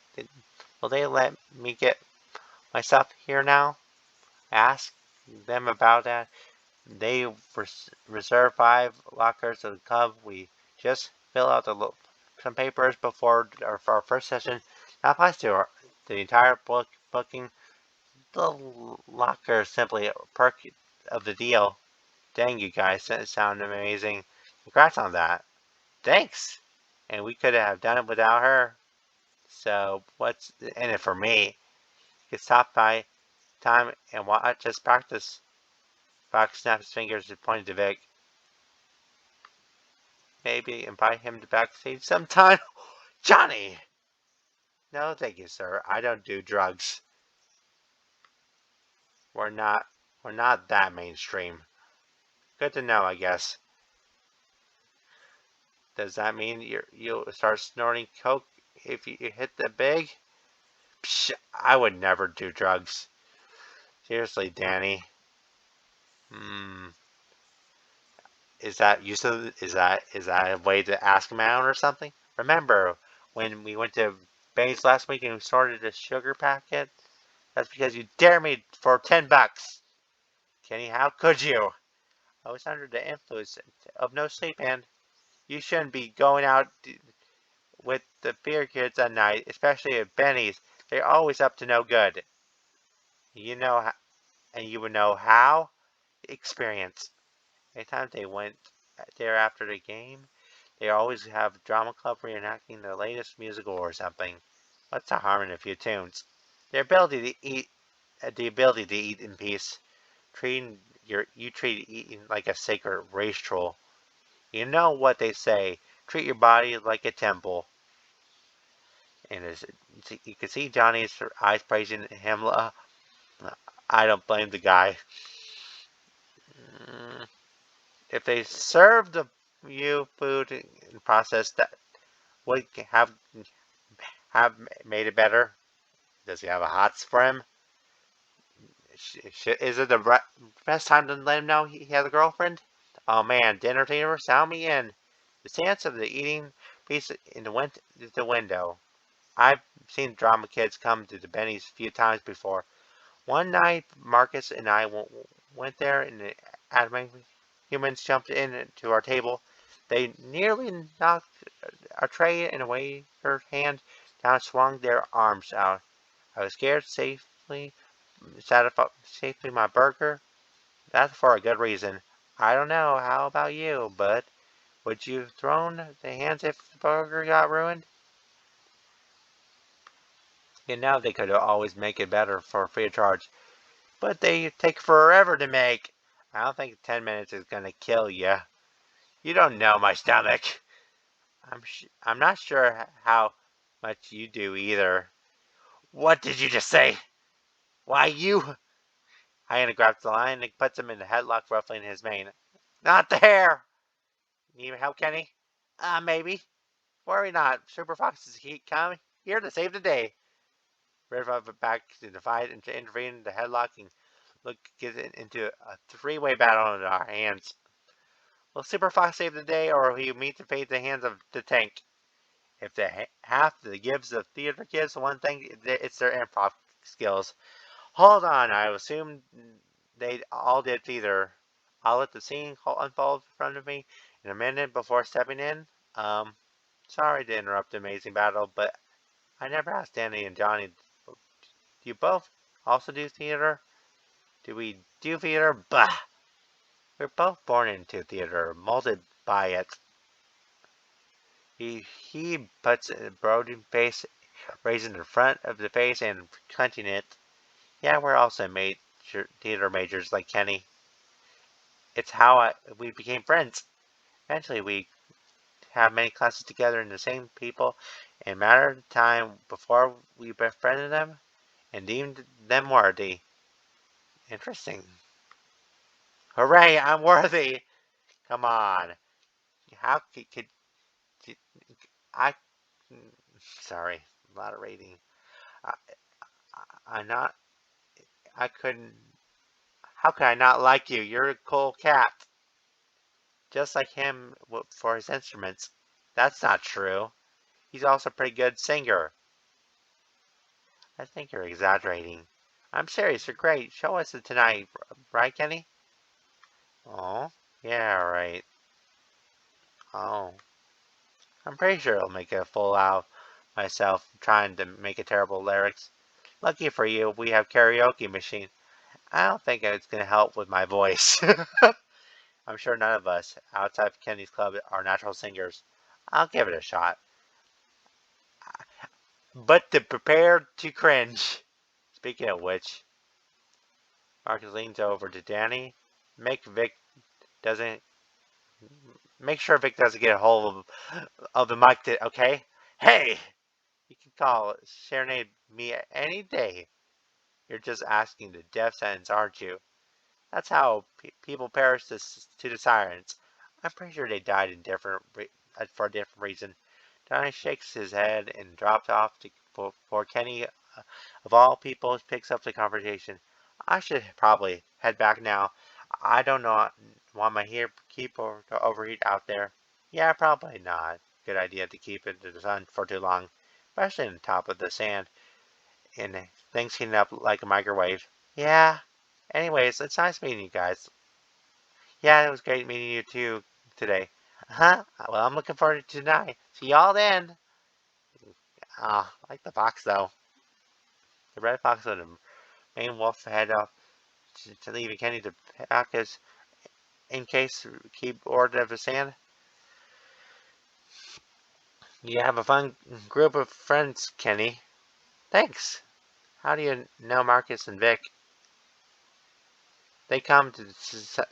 will they let me get my stuff here now? Ask them about that. They reserve 5 lockers at the club. We just fill out some papers before our first session. That applies to the entire booking. The locker is simply a perk of the deal. Dang, you guys sound amazing. Congrats on that. Thanks. And we could have done it without her. So what's in it for me? You could stop by time and watch us practice. Fox snapped his fingers and pointed to Vic. Maybe invite him to backstage sometime. Johnny! No, thank you, sir. I don't do drugs. We're not we're not that mainstream. Good to know, I guess. Does that mean you'll start snorting coke if you hit the big? Psh, I would never do drugs. Seriously, Danny. Hmm. Is that a way to ask him out or something? Remember when we went to Bane's last week and we started a sugar packet? That's because you dared me for $10. Kenny, how could you? I was under the influence of no sleep, and you shouldn't be going out with the beer kids at night, especially at Benny's. They're always up to no good. You know, and you would know how? Experience. Anytime they went there after the game, they always have drama club reenacting the latest musical or something. What's the harm in a few tunes? The ability to eat in peace. You treat eating like a sacred race troll. You know what they say. Treat your body like a temple. And as you can see Johnny's eyes praising him. I don't blame the guy. Mm, if they served you food and process that would have made it better. Does he have a hots for him? Is it the best time to let him know he has a girlfriend? Oh man, dinner theater, sound me in. The sense of the eating piece went to the window. I've seen drama kids come to the Benny's a few times before. One night, Marcus and I went there, and the animated humans jumped in to our table. They nearly knocked our tray and away her hand down, swung their arms out. I was scared safely my burger. That's for a good reason. I don't know how about you, but would you have thrown the hands if the burger got ruined? You know they could always make it better for free of charge, but they take forever to make. I don't think 10 minutes is gonna kill you. You don't know my stomach. I'm not sure how much you do either. What did you just say? Why you? Hyena grabs the lion and puts him in a headlock, ruffling his mane. Not the hair! Need help, Kenny? Maybe. Worry not. Super Fox is come here to save the day. Red Velvet back to the fight and to intervene in the headlock and get into a three-way battle in our hands. Will Super Fox save the day, or will he meet the fate at the hands of the tank? If the half that gives the theater kids one thing, it's their improv skills. Hold on, I assume they all did theater. I'll let the scene unfold in front of me in a minute before stepping in. Sorry to interrupt the amazing battle, but I never asked Danny and Johnny. Do you both also do theater? Do we do theater? Bah! We're both born into theater, molded by it. He puts a brooding face, raising the front of the face and clenching it. Yeah, we're also theater majors like Kenny. It's how we became friends. Eventually, we have many classes together in the same people in a matter of time before we befriended them and deemed them worthy. Interesting. Hooray, I'm worthy! Come on. How could I? Sorry, moderating. I, I'm not. I couldn't. How could I not like you? You're a cool cat. Just like him for his instruments. That's not true. He's also a pretty good singer. I think you're exaggerating. I'm serious. You're great. Show us it tonight, right, Kenny? Oh, yeah, right. Oh, I'm pretty sure I'll make a fool out of myself trying to make a terrible lyrics. Lucky for you, we have karaoke machine. I don't think it's gonna help with my voice. I'm sure none of us outside of Kenny's club are natural singers. I'll give it a shot. But to prepare to cringe. Speaking of which, Marcus leans over to Danny. Make Vic doesn't Make sure Vic doesn't get a hold of the mic, okay? Hey, you can call Serenade me any day. You're just asking the death sentence, aren't you? That's how people perish to the sirens. I'm pretty sure they died for a different reason. Donnie shakes his head and drops off for Kenny, of all people, picks up the conversation. I should probably head back now. I don't know, want my keyboard to overheat out there. Yeah, probably not. Good idea to keep it in the sun for too long, especially on top of the sand and things heating up like a microwave. Yeah. Anyways, it's nice meeting you guys. Yeah, it was great meeting you too today. Huh? Well, I'm looking forward to tonight. See y'all then. I like the fox though. The red fox with the main wolf head up to leave Kenny to pack his in case keyboard of the sand. You have a fun group of friends, Kenny. Thanks. How do you know Marcus and Vic? They come to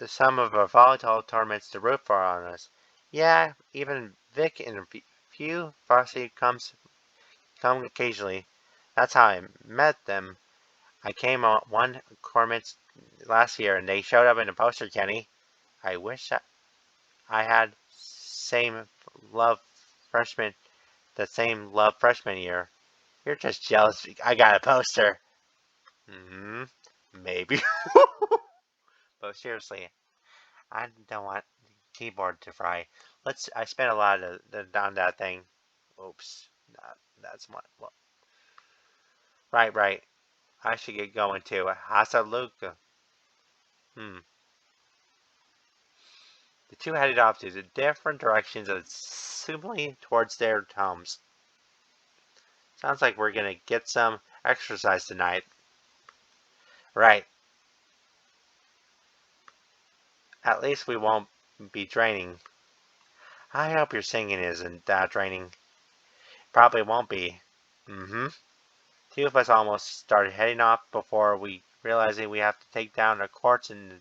some of our volatile tournaments to root for on us. Yeah, even Vic and a few varsity come occasionally. That's how I met them. I came on one tournament last year and they showed up in a poster, Kenny. I wish I had love freshman freshman year. You're just jealous. I got a poster. Hmm. Maybe. But seriously, I don't want the keyboard to fry. I spent a lot on that thing. Oops. That's my. Well, right. I should get going too. Hasta Luca. Hmm. The two headed off to different directions, assumingly towards their homes. Sounds like we're gonna get some exercise tonight. Right. At least we won't be draining. I hope your singing isn't that draining. Probably won't be. Mm-hmm. Two of us almost started heading off before we realizing we have to take down the courts and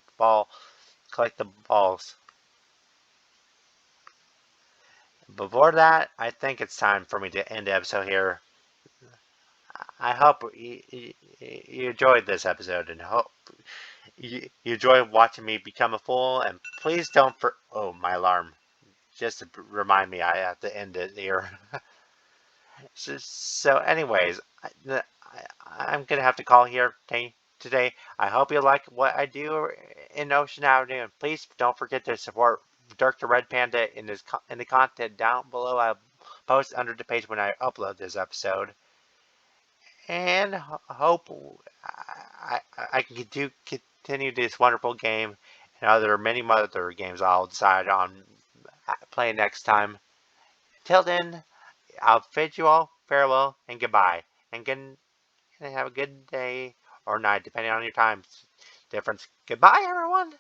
collect the balls. Before that, I think it's time for me to end the episode here. I hope you enjoyed this episode and hope you enjoy watching me become a fool. And please don't oh, my alarm. Just to remind me I have to end it here. So anyways, I'm going to have to call here today. I hope you like what I do in Ocean Avenue. And please don't forget to support Dirk the Red Panda in the content down below. I'll post under the page when I upload this episode. And hope I can continue this wonderful game and many other games I'll decide on playing next time. Till then, I'll bid you all farewell and goodbye, and have a good day or night, depending on your time difference. Goodbye, everyone.